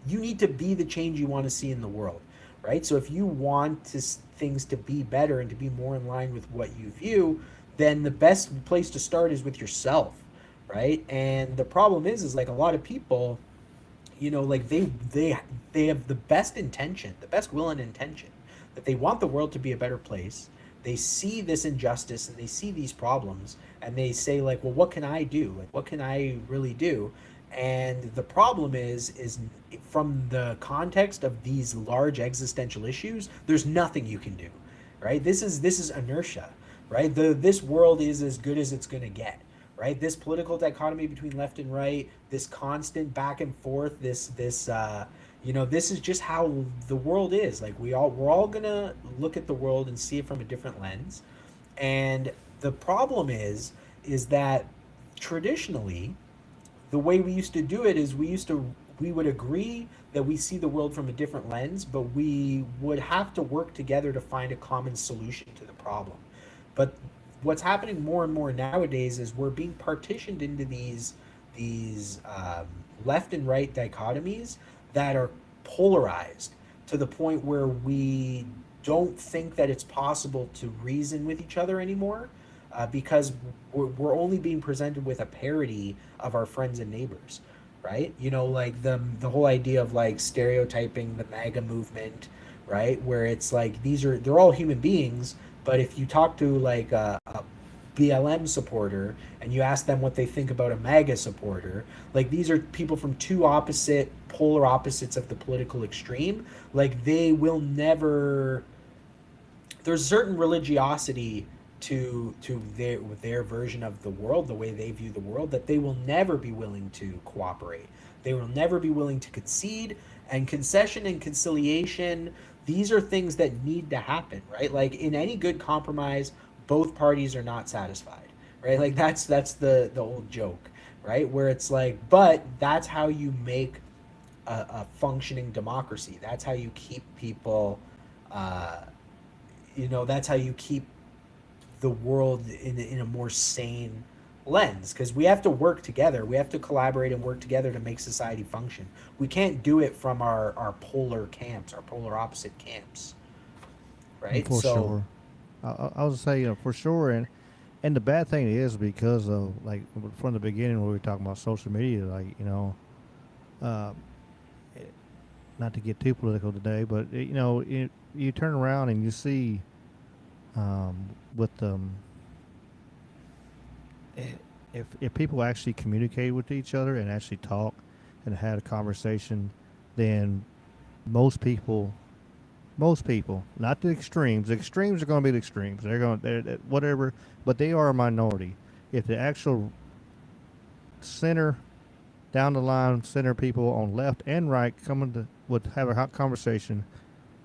you need to be the change you want to see in the world, right? So if you want things to be better and to be more in line with what you view, then the best place to start is with yourself, right? And the problem is like a lot of people, like they have the best intention, the best will and intention, that they want the world to be a better place. They see this injustice and they see these problems, and they say like, well, what can I do? Like, what can I really do? And the problem is from the context of these large existential issues, there's nothing you can do, right? This is inertia, right? This world is as good as it's going to get, right? This political dichotomy between left and right, this constant back and forth, this This is just how the world is. Like we're all gonna look at the world and see it from a different lens. And the problem is that traditionally, the way we used to do it is we would agree that we see the world from a different lens, but we would have to work together to find a common solution to the problem. But what's happening more and more nowadays is we're being partitioned into these left and right dichotomies that are polarized to the point where we don't think that it's possible to reason with each other anymore, because we're only being presented with a parody of our friends and neighbors, right? Like the whole idea of like stereotyping the MAGA movement, right? Where it's like they're all human beings, but if you talk to like a BLM supporter and you ask them what they think about a MAGA supporter, like these are people from two polar opposites of the political extreme. Like they will never. There's certain religiosity to their version of the world, the way they view the world, that they will never be willing to cooperate. They will never be willing to concede, and concession and conciliation, these are things that need to happen, right? Like in any good compromise, both parties are not satisfied, right? Like that's the old joke, right? Where it's like, but that's how you make a functioning democracy. That's how you keep people uh, that's how you keep the world in a more sane lens, because we have to work together, we have to collaborate and work together to make society function. We can't do it from our polar camps, our polar opposite camps, right? For So sure. I was say, for sure, and the bad thing is because of like from the beginning when we were talking about social media, like uh, it- not to get too political today, but you turn around and you see with if people actually communicate with each other and actually talk and had a conversation, then most people most people, not the extremes. The extremes are going to be the extremes. They're whatever, but they are a minority. If the actual center, down the line, center people on left and right coming to would have a hot conversation,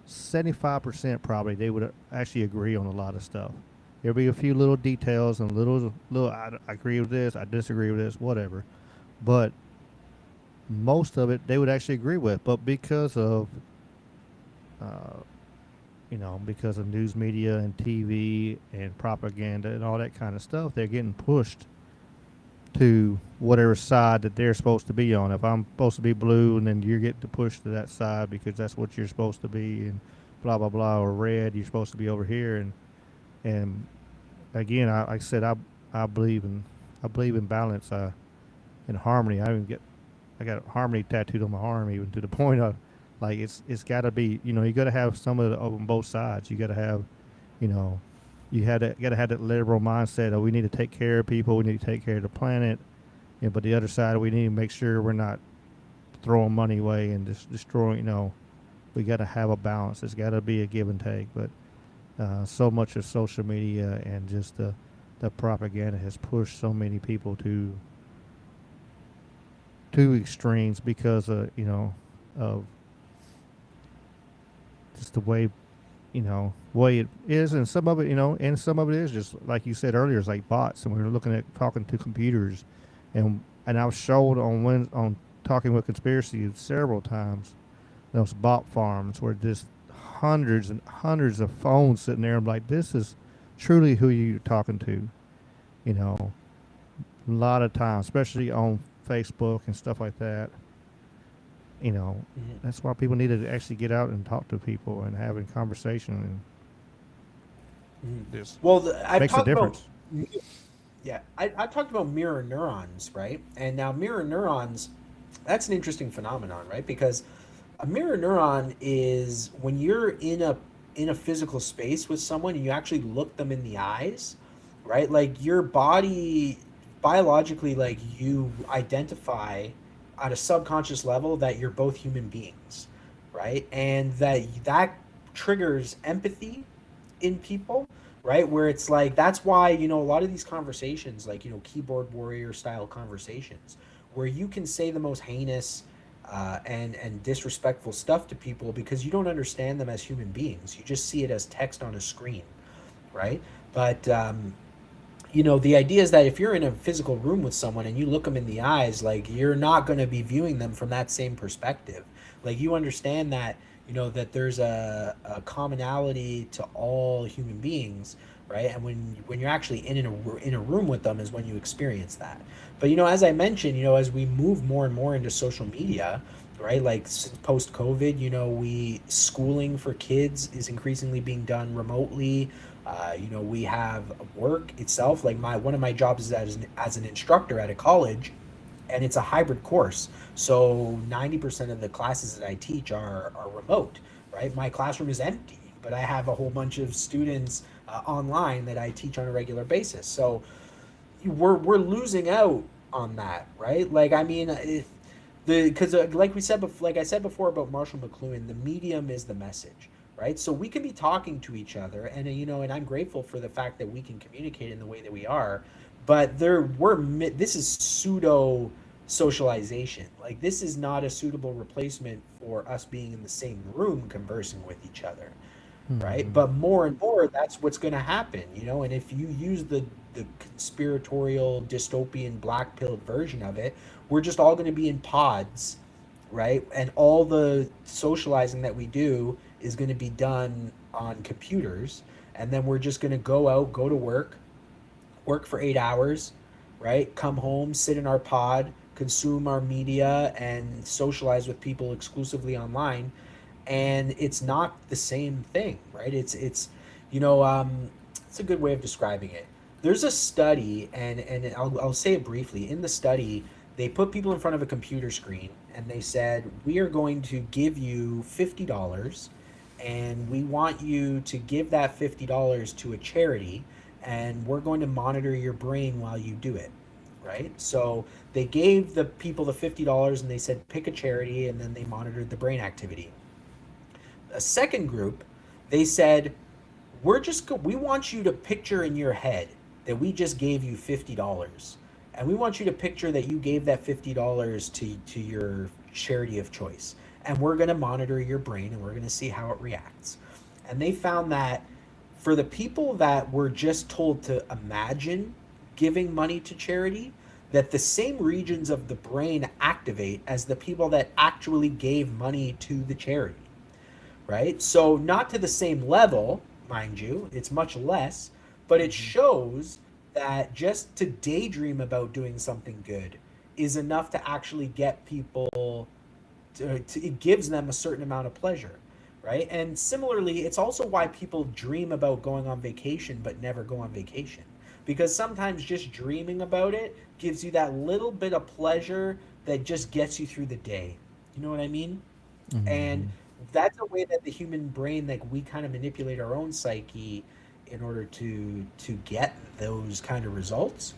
75% probably they would actually agree on a lot of stuff. There'll be a few little details and little. I agree with this. I disagree with this. Whatever, but most of it they would actually agree with. But because of uh, because of news media and TV and propaganda and all that kind of stuff, they're getting pushed to whatever side that they're supposed to be on. If I'm supposed to be blue, and then you're getting to push to that side because that's what you're supposed to be, and blah blah blah, or red, you're supposed to be over here, and again, like I said, I believe in balance, in harmony. I got harmony tattooed on my arm, even to the point of like it's got to be, you got to have some of it on both sides. You got to have, you know, got to have that liberal mindset of we need to take care of people, we need to take care of the planet, but the other side we need to make sure we're not throwing money away and just destroying. We got to have a balance. It's got to be a give and take. But so much of social media and just the propaganda has pushed so many people to extremes because of just the way it is, and some of it, and some of it is just like you said earlier, it's like bots, and we were looking at talking to computers, and I was showed on talking with conspiracy several times those bot farms where just hundreds and hundreds of phones sitting there. I'm like, this is truly who you're talking to, you know, a lot of times, especially on Facebook and stuff like that. mhm, That's why people need to actually get out and talk to people and having conversation, and mhm. this Well, I've makes a talked about difference. yeah, I talked about mirror neurons, right? And now mirror neurons, that's an interesting phenomenon, right? Because a mirror neuron is when you're in a physical space with someone and you actually look them in the eyes, right? Like your body biologically, like you identify at a subconscious level that you're both human beings, right? And that triggers empathy in people, right? Where it's like that's why, a lot of these conversations, like, keyboard warrior style conversations, where you can say the most heinous, and disrespectful stuff to people because you don't understand them as human beings. You just see it as text on a screen, right? But the idea is that if you're in a physical room with someone and you look them in the eyes, like you're not going to be viewing them from that same perspective. Like you understand that, that there's a commonality to all human beings, right? And when you're actually in a room with them is when you experience that. But as I mentioned, as we move more and more into social media, right? Like post COVID, we schooling for kids is increasingly being done remotely. We have work itself. Like one of my jobs is as an instructor at a college, and it's a hybrid course. So 90% of the classes that I teach are remote, right? My classroom is empty, but I have a whole bunch of students online that I teach on a regular basis. So we're losing out on that, right? Like I mean, because like I said before about Marshall McLuhan, the medium is the message, right? So we can be talking to each other, and and I'm grateful for the fact that we can communicate in the way that we are, but this is pseudo socialization. Like this is not a suitable replacement for us being in the same room conversing with each other, right? Hmm. But more and more, that's what's going to happen, And if you use the conspiratorial, dystopian, black pilled version of it, we're just all going to be in pods, right? And all the socializing that we do is going to be done on computers, and then we're just going to go out, go to work for 8 hours, right? Come home, sit in our pod, consume our media, and socialize with people exclusively online. And it's not the same thing, right? You know, um, it's a good way of describing it. There's a study, and I'll say it briefly. In the study, they put people in front of a computer screen, and they said, "We are going to give you $50, and we want you to give that $50 to a charity, and we're going to monitor your brain while you do it." Right? So they gave the people the $50, and they said, "Pick a charity," and then they monitored the brain activity. A second group, they said, we want you to picture in your head that we just gave you $50, and we want you to picture that you gave that $50 to your charity of choice, and we're going to monitor your brain, and we're going to see how it reacts. And they found that for the people that were just told to imagine giving money to charity, that the same regions of the brain activate as the people that actually gave money to the charity, right? So not to the same level, mind you, it's much less, but it shows that just to daydream about doing something good is enough to actually get people it gives them a certain amount of pleasure, right? And similarly, it's also why people dream about going on vacation but never go on vacation, because sometimes just dreaming about it gives you that little bit of pleasure that just gets you through the day. You know what I mean? And Hmm. that's a way that the human brain, like, we kind of manipulate our own psyche in order to get those kind of results.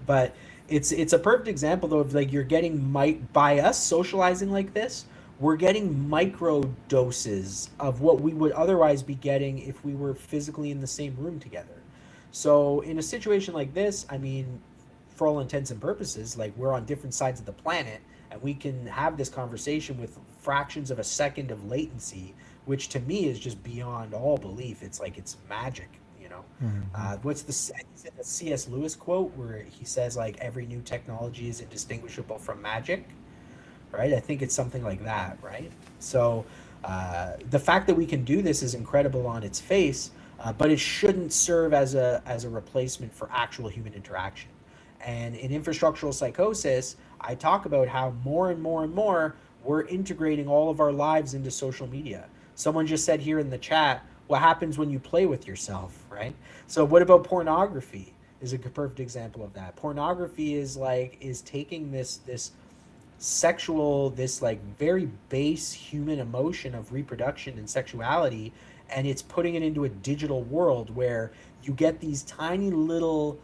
But it's a perfect example though of, like, you're getting by us socializing like this, we're getting micro doses of what we would otherwise be getting if we were physically in the same room together. So in a situation like this, I mean, for all intents and purposes, like, we're on different sides of the planet, and we can have this conversation with fractions of a second of latency, which to me is just beyond all belief. It's like it's magic, you know. Hmm. What's the C.S. Lewis quote where he says, like, every new technology is indistinguishable from magic, right? I think it's something like that, right? So the fact that we can do this is incredible on its face, but it shouldn't serve as a replacement for actual human interaction. And in infrastructural psychosis, I talk about how more and more and more we're integrating all of our lives into social media. Someone just said here in the chat, what happens when you play with yourself, right? So what about pornography? Is a perfect example of that. Pornography is taking this sexual, this, like, very base human emotion of reproduction and sexuality, and it's putting it into a digital world where you get these tiny little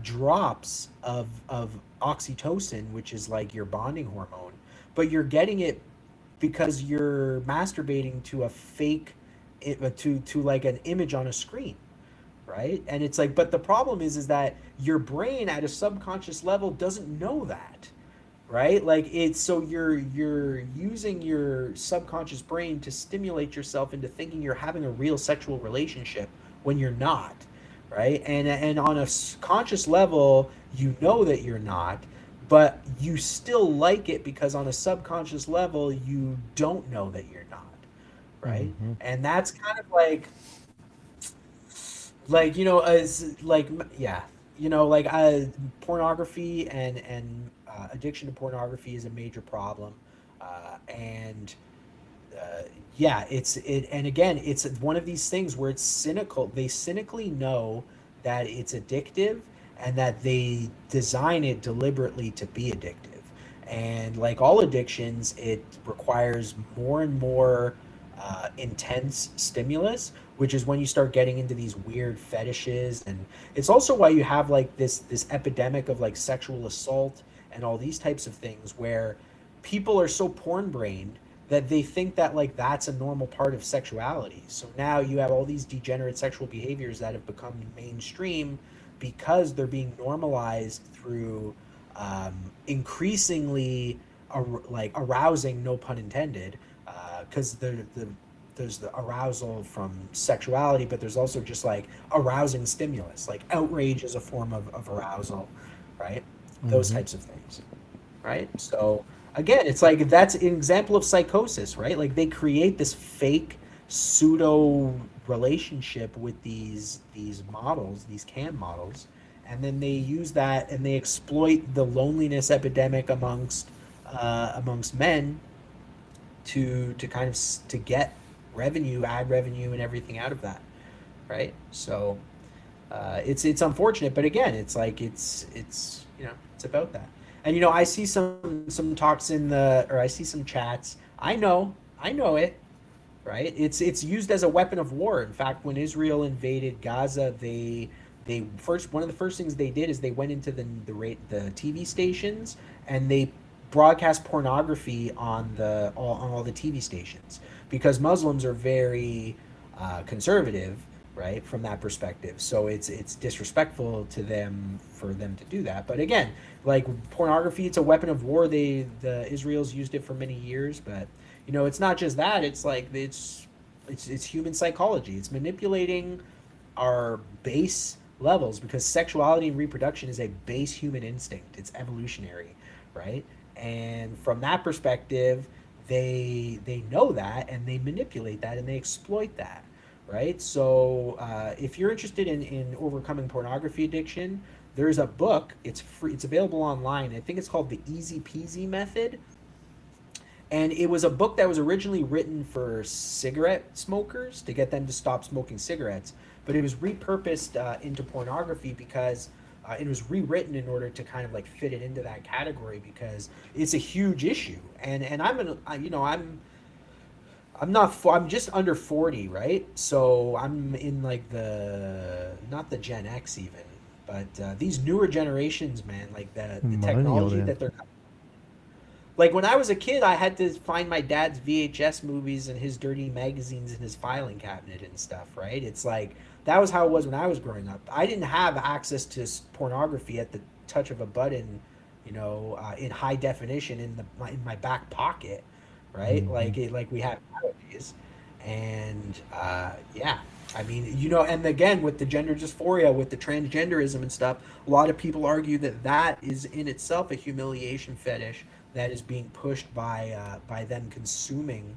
drops of oxytocin, which is like your bonding hormone, but you're getting it because you're masturbating to a fake to like an image on a screen, right? And it's like, but the problem is that your brain at a subconscious level doesn't know that, right? Like it's so you're using your subconscious brain to stimulate yourself into thinking you're having a real sexual relationship when you're not, right? And on a conscious level, you know that you're not, but you still like it because on a subconscious level, you don't know that you're not, right? Mm-hmm. And that's kind of like as like yeah, like pornography and addiction to pornography is a major problem, and yeah, and again, it's one of these things where it's cynical. They cynically know that it's addictive and that they design it deliberately to be addictive. And like all addictions, it requires more and more intense stimulus, which is when you start getting into these weird fetishes. And it's also why you have like this epidemic of like sexual assault and all these types of things where people are so porn brained that they think that like that's a normal part of sexuality. So now you have all these degenerate sexual behaviors that have become mainstream because they're being normalized through increasingly like arousing, no pun intended, because there's the arousal from sexuality, but there's also just like arousing stimulus, like outrage is a form of arousal, right? Those Mm-hmm. types of things, right? So again, it's like that's an example of psychosis, right? Like they create this fake pseudo relationship with these models, these cam models, and then they use that and they exploit the loneliness epidemic amongst men to kind of to get revenue, ad revenue, and everything out of that, right? So it's unfortunate, but again, it's like it's about that. And I see some talks in the or I see some chats. I know it, right? It's used as a weapon of war. In fact, when Israel invaded Gaza, they first one of the first things they did is they went into the TV stations and they broadcast pornography on all the TV stations because Muslims are very conservative, right, from that perspective. So it's disrespectful to them for them to do that. But again, like pornography, it's a weapon of war. The Israel's used it for many years, but it's not just that. It's like it's human psychology. It's manipulating our base levels because sexuality and reproduction is a base human instinct. It's evolutionary, right? And from that perspective, they know that and they manipulate that and they exploit that, right? So if you're interested in overcoming pornography addiction, there's a book. It's free. It's available online. I think it's called the Easy Peasy Method, and it was a book that was originally written for cigarette smokers to get them to stop smoking cigarettes, but it was repurposed into pornography because it was rewritten in order to kind of like fit it into that category because it's a huge issue. And I'm not I'm just under 40, right? So I'm in like the not the Gen X even, but these newer generations, man, like the Millennial technology then. that they're like when I was a kid, I had to find my dad's VHS movies and his dirty magazines in his filing cabinet and stuff, right? It's like that was how it was when I was growing up. I didn't have access to pornography at the touch of a button, in high definition in my back pocket, right? Mm-hmm. Like we have nowadays. And yeah, I mean, and again with the gender dysphoria, with the transgenderism and stuff, a lot of people argue that that is in itself a humiliation fetish that is being pushed by them consuming,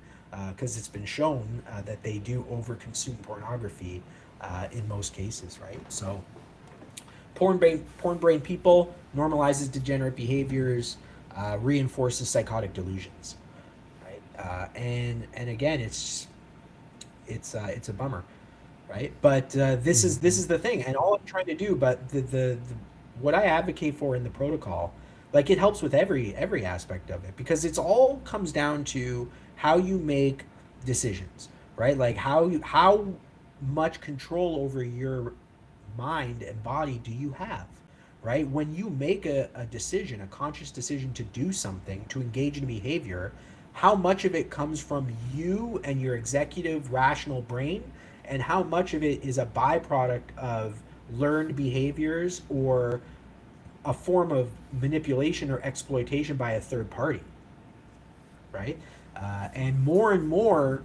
because it's been shown that they do overconsume pornography in most cases, right? So porn brain people normalizes degenerate behaviors, reinforces psychotic delusions, right? And again, it's a bummer, right? But this is the thing, and all I'm trying to do, but the what I advocate for in the protocol, like it helps with every aspect of it because it's all comes down to how you make decisions, right? Like how much control over your mind and body do you have, right? When you make a decision, a conscious decision to do something, to engage in behavior, how much of it comes from you and your executive rational brain, and how much of it is a byproduct of learned behaviors or a form of manipulation or exploitation by a third party, right? And more,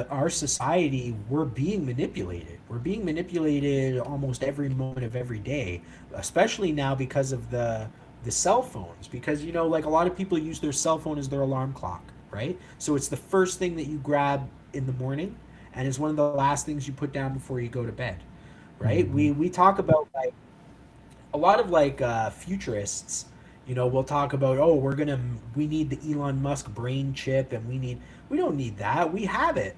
our society, we're being manipulated. We're being manipulated almost every moment of every day, especially now because of the cell phones. Because like a lot of people use their cell phone as their alarm clock, right? So it's the first thing that you grab in the morning, and it's one of the last things you put down before you go to bed, right? Mm-hmm. We talk about like a lot of like futurists, will talk about, oh, we need the Elon Musk brain chip, and we don't need that. We have it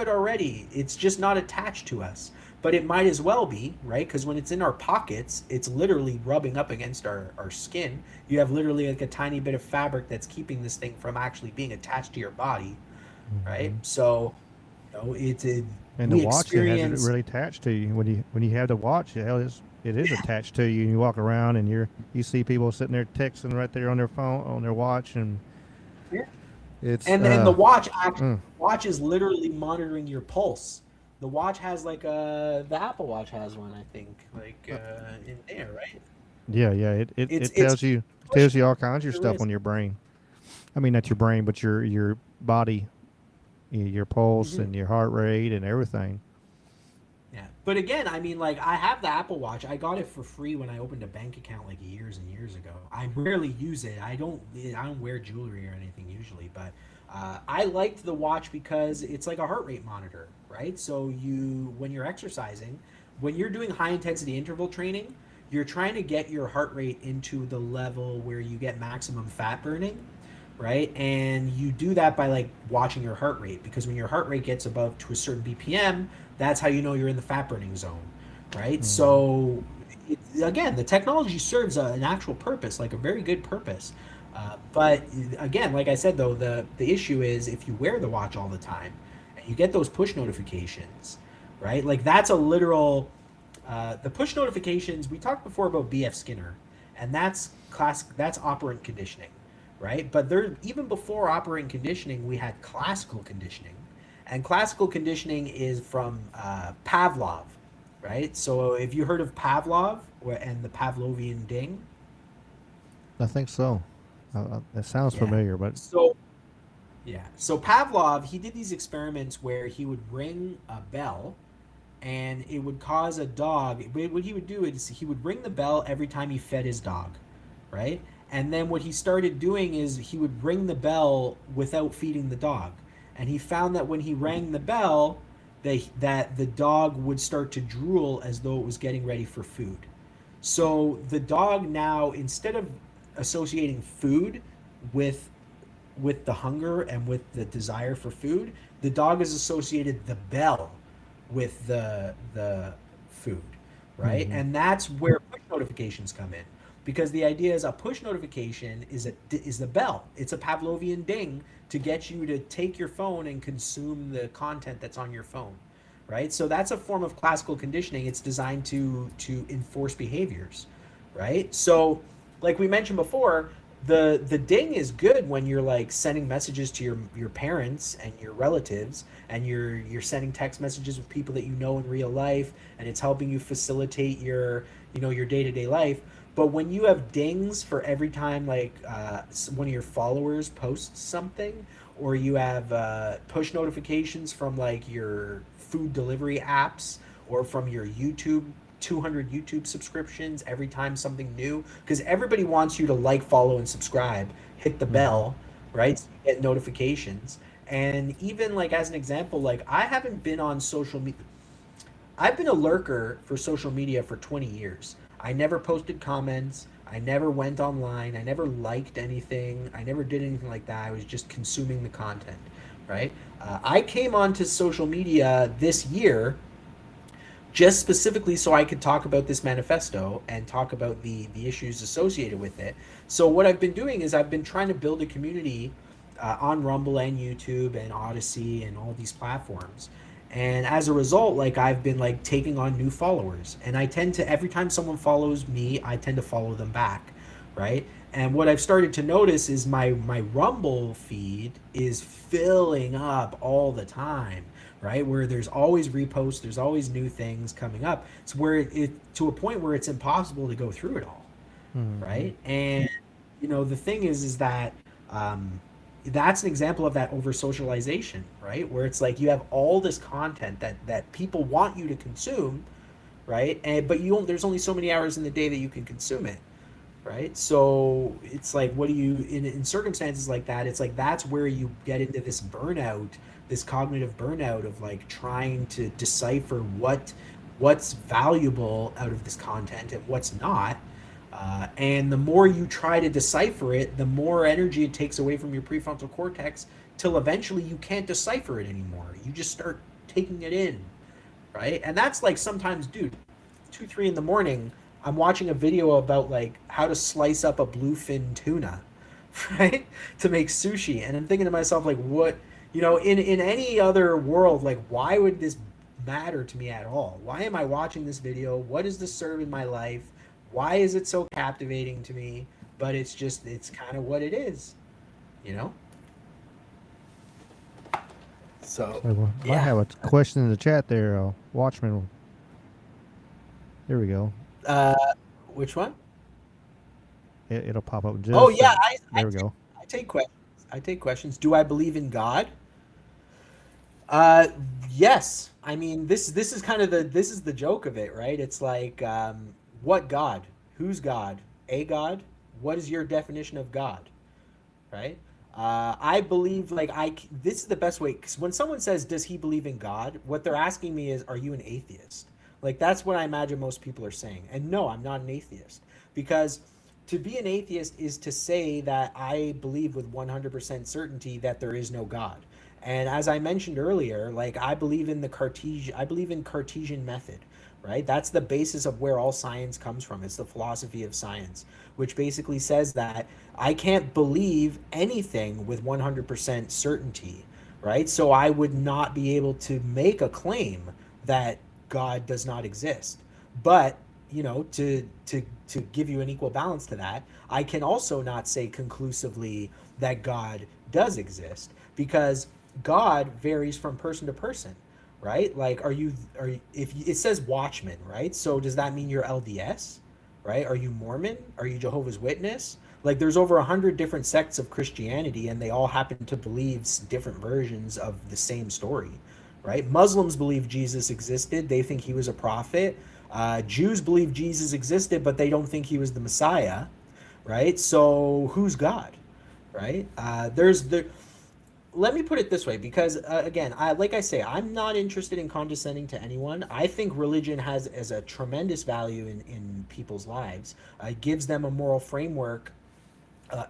already. It's just not attached to us, but it might as well be, right? Because when it's in our pockets, it's literally rubbing up against our skin. You have literally like a tiny bit of fabric that's keeping this thing from actually being attached to your body, right? Mm-hmm. So And the we watch that has it experience. really attached to you. When you have the watch, it is attached to you. And you walk around and you see people sitting there texting right there on their phone, on their watch, and it's And the mm, watch is literally monitoring your pulse. The watch has like the Apple Watch has one, I think, like in there, right? yeah. It It's tells you all kinds of the stuff wrist. on your brain. I mean, not your brain, but your body, your pulse Hmm. and your heart rate and everything. Yeah, but again, I mean, like I have the Apple Watch. I got it for free when I opened a bank account like years and years ago. I rarely use it. I don't wear jewelry or anything usually, but I liked the watch because it's like a heart rate monitor, right? So when you're exercising, when you're doing high intensity interval training, you're trying to get your heart rate into the level where you get maximum fat burning, right? And you do that by like watching your heart rate, because when your heart rate gets above to a certain BPM, that's how you know you're in the fat burning zone, right? Mm-hmm. So again, the technology serves an actual purpose, like a very good purpose. But again, like I said, though, the issue is if you wear the watch all the time and you get those push notifications, right? Like that's a literal the push notifications. We talked before about BF Skinner, and that's operant conditioning, right? But there, even before operant conditioning, we had classical conditioning, and classical conditioning is from Pavlov, right? So if you heard of Pavlov and the Pavlovian ding, I think so. That sounds yeah. familiar, but So yeah, so Pavlov, he did these experiments where he would ring a bell and it would cause a dog. What he would do is he would ring the bell every time he fed his dog, right? And then what he started doing is he would ring the bell without feeding the dog. And he found that when he rang the bell, that the dog would start to drool as though it was getting ready for food. So the dog now, instead of associating food with the hunger and with the desire for food, the dog has associated the bell with the food, right? mm-hmm. And that's where push notifications come in, because the idea is a push notification is the bell. It's a Pavlovian ding to get you to take your phone and consume the content that's on your phone, right? So that's a form of classical conditioning. It's designed to enforce behaviors, right? So like we mentioned before, the ding is good when you're like sending messages to your parents and your relatives, and you're sending text messages with people that you know in real life, and it's helping you facilitate your day-to-day life. But when you have dings for every time like one of your followers posts something, or you have push notifications from like your food delivery apps, or from your YouTube 200 YouTube subscriptions every time something new, because everybody wants you to like, follow, and subscribe, hit the Mm-hmm. bell, right? So you get notifications. And even like as an example, like I haven't been on social media. I've been a lurker for social media for 20 years. I never posted comments. I never went online. I never liked anything. I never did anything like that. I was just consuming the content, right? I came onto social media this year just specifically so I could talk about this manifesto and talk about the issues associated with it. So what I've been doing is I've been trying to build a community on Rumble and YouTube and Odyssey and all these platforms. And as a result, like I've been like taking on new followers, and I tend to, every time someone follows me, I tend to follow them back, right? And what I've started to notice is my Rumble feed is filling up all the time, right? Where there's always reposts, there's always new things coming up. It's where it to a point where it's impossible to go through it all, Mm-hmm. right? And the thing is that um, that's an example of that over socialization, right? Where it's like you have all this content that people want you to consume, right? And but there's only so many hours in the day that you can consume it, right? So it's like, what do you in circumstances like that? It's like that's where you get into this burnout, this cognitive burnout of like trying to decipher what's valuable out of this content and what's not. And the more you try to decipher it, the more energy it takes away from your prefrontal cortex, till eventually you can't decipher it anymore. You just start taking it in, right? And that's like sometimes, dude, 2, 3 in the morning, I'm watching a video about like how to slice up a bluefin tuna, right? To make sushi. And I'm thinking to myself, like, what, in any other world, like, why would this matter to me at all? Why am I watching this video? What does this serve in my life? Why is it so captivating to me? But it's kind of what it is, you know? So, So might yeah. have a question in the chat there, Watchman. There we go. Uh, which one? It'll pop up in Oh, just a yeah. second. There we go. I take questions. I take questions. Do I believe in God? Uh, yes. I mean, this is kind of the joke of it, right? It's like, what God? Who's God? A God? What is your definition of God? Right? I believe like this is the best way, because when someone says, "Does he believe in God?" what they're asking me is, "Are you an atheist?" Like that's what I imagine most people are saying. And no, I'm not an atheist, because to be an atheist is to say that I believe with 100% certainty that there is no God. And as I mentioned earlier, like I believe in Cartesian method, right? That's the basis of where all science comes from. It's the philosophy of science, which basically says that I can't believe anything with 100% certainty, right? So I would not be able to make a claim that God does not exist. But, to give you an equal balance to that, I can also not say conclusively that God does exist, because God varies from person to person, right? Like, if it says watchman, right? So does that mean you're LDS, right? Are you Mormon? Are you Jehovah's Witness? Like, there's over 100 different sects of Christianity, and they all happen to believe different versions of the same story, right? Muslims believe Jesus existed. They think he was a prophet. Jews believe Jesus existed, but they don't think he was the Messiah, right? So who's God, right? Let me put it this way, because again, like I say, I'm not interested in condescending to anyone. I think religion has as a tremendous value in people's lives. It gives them a moral framework,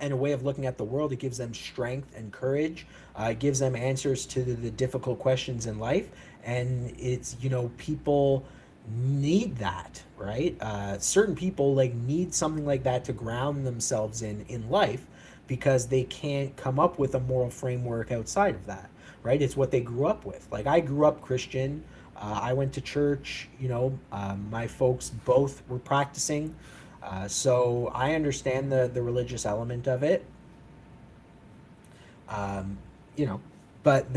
and a way of looking at the world. It gives them strength and courage. It gives them answers to the difficult questions in life. And it's, people need that, right? Certain people like need something like that to ground themselves in life, because they can't come up with a moral framework outside of that, right? It's what they grew up with. Like, I grew up Christian. I went to church. My folks both were practicing. So I understand the religious element of it. Um, you know, but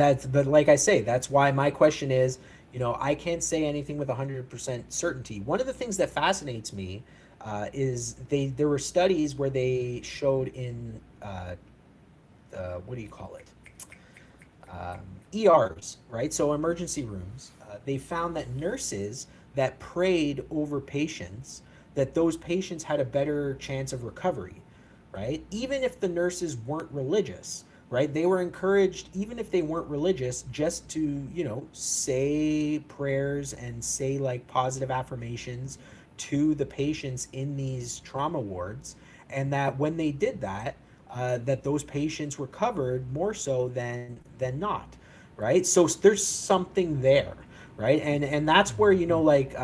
like I say, that's why my question is, I can't say anything with 100% certainty. One of the things that fascinates me is there were studies where they showed in what do you call it? Um, ERs, right? So emergency rooms. They found that nurses that prayed over patients, that those patients had a better chance of recovery, right? Even if the nurses weren't religious, right? They were encouraged, even if they weren't religious, just to, say prayers and say like positive affirmations to the patients in these trauma wards. And that when they did that, that those patients recovered more so than not, right? So there's something there, right? And that's where, like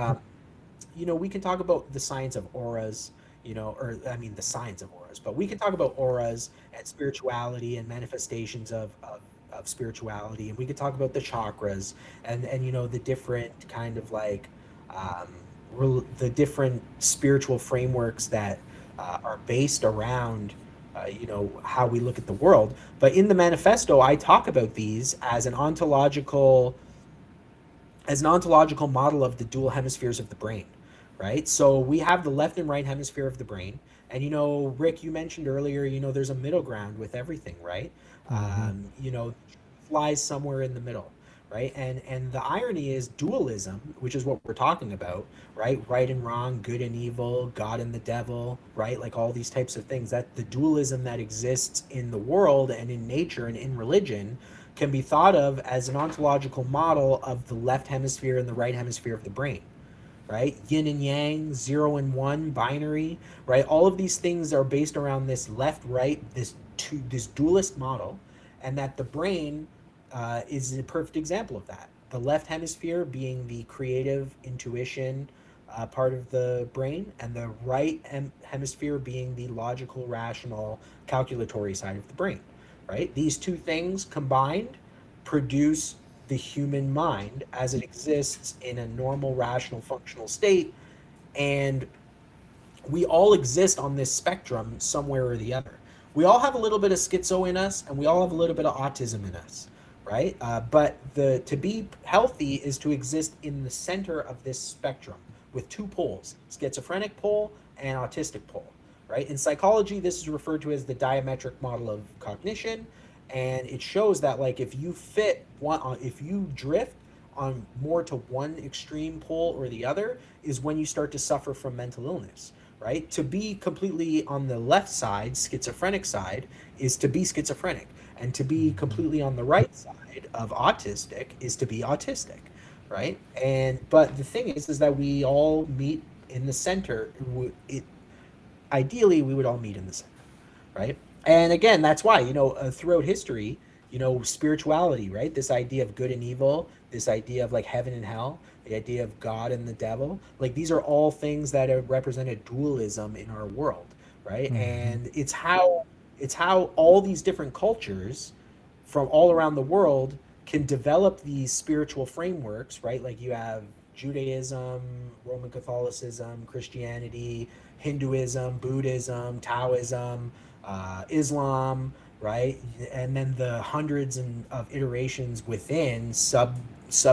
we can talk about the science of auras, or I mean the science of auras, but we can talk about auras and spirituality and manifestations of spirituality, and we could talk about the chakras and the different kind of like um, the different spiritual frameworks that are based around how we look at the world. But in the manifesto, I talk about these as an ontological model of the dual hemispheres of the brain, right? So we have the left and right hemisphere of the brain. And Rick, you mentioned earlier, there's a middle ground with everything, right? Mm-hmm. Truth lies somewhere in the middle, right? And the irony is dualism, which is what we're talking about, right? Right and wrong, good and evil, God and the devil, right? Like all these types of things. That the dualism that exists in the world and in nature and in religion can be thought of as an ontological model of the left hemisphere and the right hemisphere of the brain, right? Yin and yang, 0 and 1, binary, right? All of these things are based around this left right, this dualist model, and that the brain is a perfect example of that. The left hemisphere being the creative intuition part of the brain, and the right hemisphere being the logical, rational, calculatory side of the brain, right? These two things combined produce the human mind as it exists in a normal, rational, functional state. And we all exist on this spectrum somewhere or the other. We all have a little bit of schizo in us, and we all have a little bit of autism in us, right? But to be healthy is to exist in the center of this spectrum with two poles: schizophrenic pole and autistic pole, right? In psychology, this is referred to as the diametric model of cognition, and it shows that like if you drift on more to one extreme pole or the other is when you start to suffer from mental illness, right? To be completely on the left side, schizophrenic side, is to be schizophrenic. And to be completely on the right side of autistic is to be autistic, right? But the thing is that we all meet in the center. Ideally, we would all meet in the center, right? And again, that's why, throughout history, spirituality, right? This idea of good and evil, this idea of like heaven and hell, the idea of God and the devil, like these are all things that have represented dualism in our world, right? Mm-hmm. And it's how all these different cultures from all around the world can develop these spiritual frameworks, right? Like you have Judaism, Roman Catholicism, Christianity, Hinduism, Buddhism, Taoism, Islam, right? And then the hundreds of iterations within sub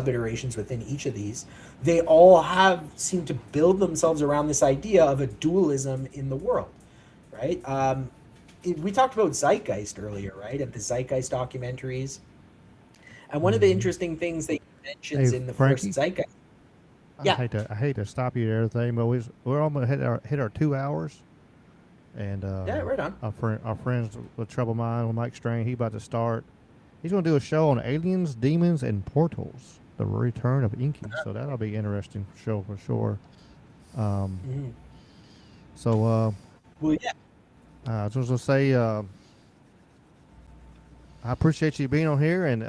iterations within each of these, they all have seem to build themselves around this idea of a dualism in the world, right? We talked about Zeitgeist earlier, right? Of the Zeitgeist documentaries, and one of the Mm-hmm. interesting things that he Hey, mentions in the first Frankie, Zeitgeist, I yeah, hate to I hate to stop you there, everything, but we're almost hit our 2 hours, and yeah, right on. our friends with Trouble Mind with Mike Strain, he about to start. He's going to do a show on aliens, demons, and portals. The return of Inky. So that'll be interesting show for sure. Um, Hmm. so Well, yeah, I was just gonna say I appreciate you being on here, and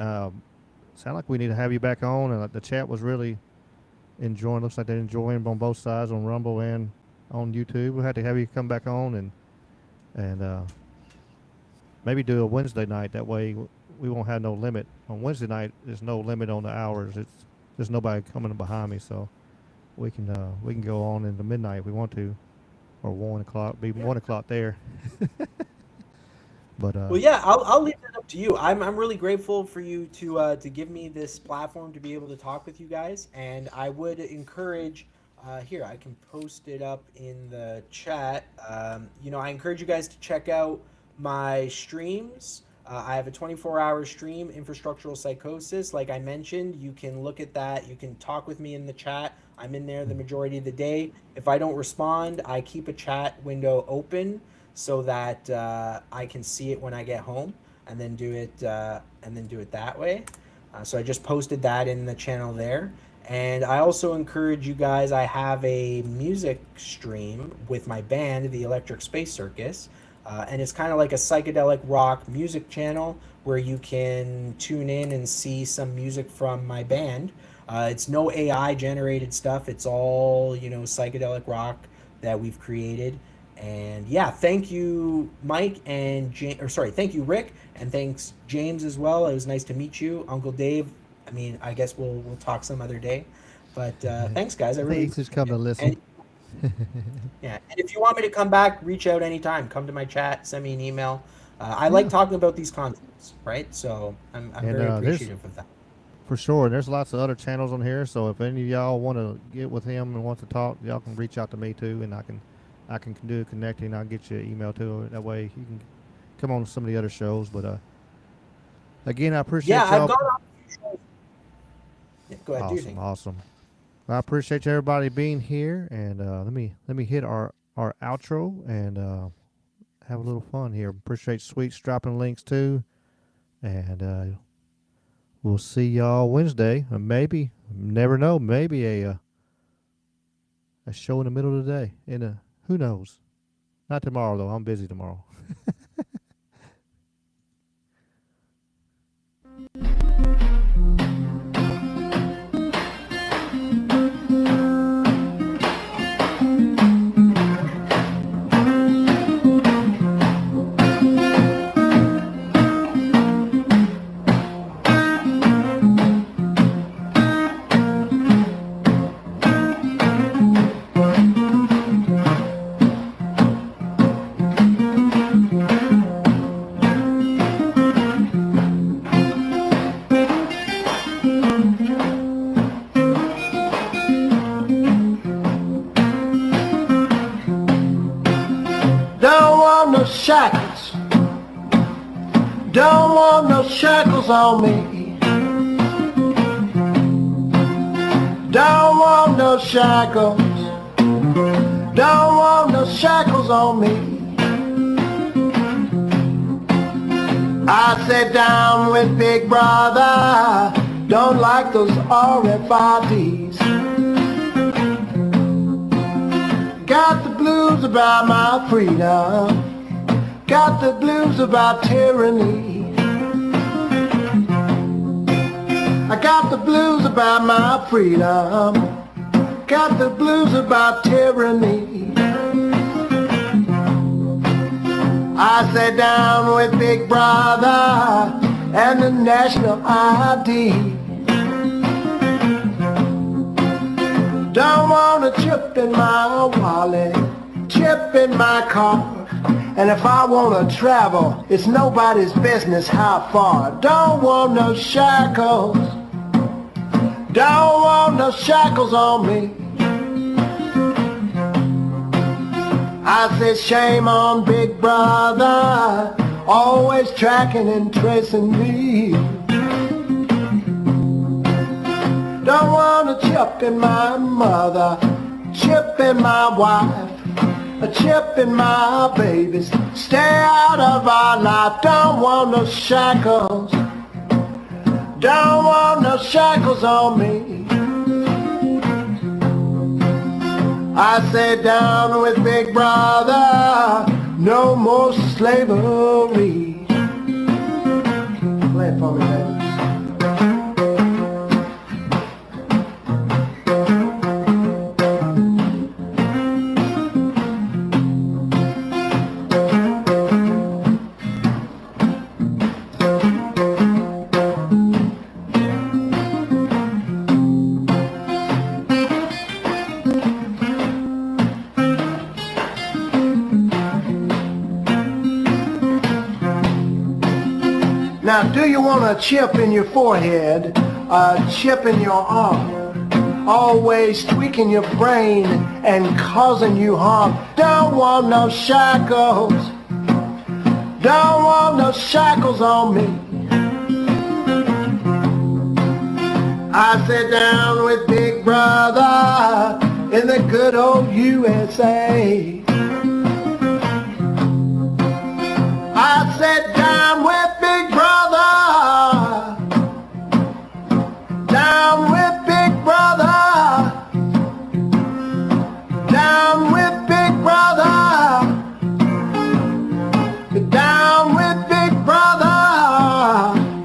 sound like we need to have you back on. And the chat was really enjoying. Looks like they're enjoying on both sides on Rumble and on YouTube. We'll have to have you come back on and maybe do a Wednesday night. That way we won't have no limit on Wednesday night. There's no limit on the hours. There's nobody coming behind me, so we can go on into midnight if we want to, or 1 o'clock. Be yeah. 1 o'clock there, but Well, yeah, I'll leave that up to you. I'm really grateful for you to give me this platform to be able to talk with you guys, and I would encourage. Here, I can post it up in the chat. I encourage you guys to check out my streams. I have a 24-hour stream, Infrastructural Psychosis. Like I mentioned, you can look at that. You can talk with me in the chat. I'm in there the majority of the day. If I don't respond, I keep a chat window open so that I can see it when I get home, and then do it that way. So I just posted that in the channel there. And I also encourage you guys, I have a music stream with my band, the Electric Space Circus. And it's kind of like a psychedelic rock music channel where you can tune in and see some music from my band. It's no AI generated stuff. It's all, psychedelic rock that we've created. And yeah, thank you, Mike and thank you, Rick, and thanks James as well. It was nice to meet you, Uncle Dave. I mean, I guess we'll talk some other day, but thanks, guys. I I think really he's just appreciate come to it. listen. And yeah, and if you want me to come back, reach out anytime. Come to my chat, send me an email. I like Yeah, talking about these concepts, right? So I'm and very there's appreciative of that. for sure. There's lots of other channels on here. So if any of y'all want to get with him and want to talk, y'all can reach out to me too, and I can I can do connecting. I'll get you an email too. That way you can come on to some of the other shows. But again, I Yeah, appreciate I've y'all. gone on. Yeah, go ahead, do your Awesome, thing. awesome. I appreciate everybody being here, and let me hit our outro and have a little fun here. Appreciate Sweets dropping links too, and we'll see y'all Wednesday, or maybe never know, maybe a show in the middle of the day. Who knows? Not tomorrow though. I'm busy tomorrow. Don't want no shackles. Don't want no shackles on me. Don't want no shackles. Don't want no shackles on me. I sit down with Big Brother. Don't like those RFIDs. Got the blues about my freedom. Got the blues about tyranny. I got the blues about my freedom. Got the blues about tyranny. I sat down with Big Brother and the national ID. Don't want a chip in my wallet, chip in my car. And if I want to travel, it's nobody's business how far. Don't want no shackles. Don't want no shackles on me. I said shame on Big Brother, always tracking and tracing me. Don't want a chip in my mother, chip in my wife, a chip in my babies. Stay out of our life. Don't want no shackles. Don't want no shackles on me. I sat down with Big Brother, no more slavery. Play it for me, baby. Now, do you want a chip in your forehead, a chip in your arm, always tweaking your brain and causing you harm? Don't want no shackles. Don't want no shackles on me. I sit down with Big Brother in the good old USA. I sat down with Big Brother, down with Big Brother, down with Big Brother, down with Big Brother,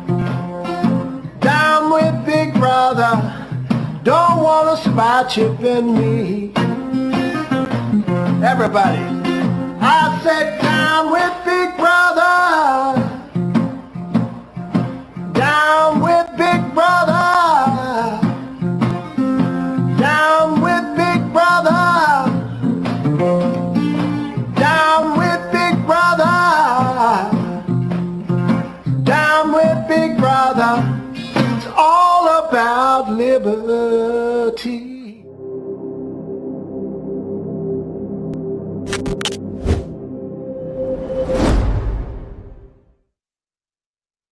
down with Big Brother. Don't want a spy chip in me. Everybody, I sat down with Big Brother, down with Big Brother, down with Big Brother, down with Big Brother, down with Big Brother. It's all about liberty.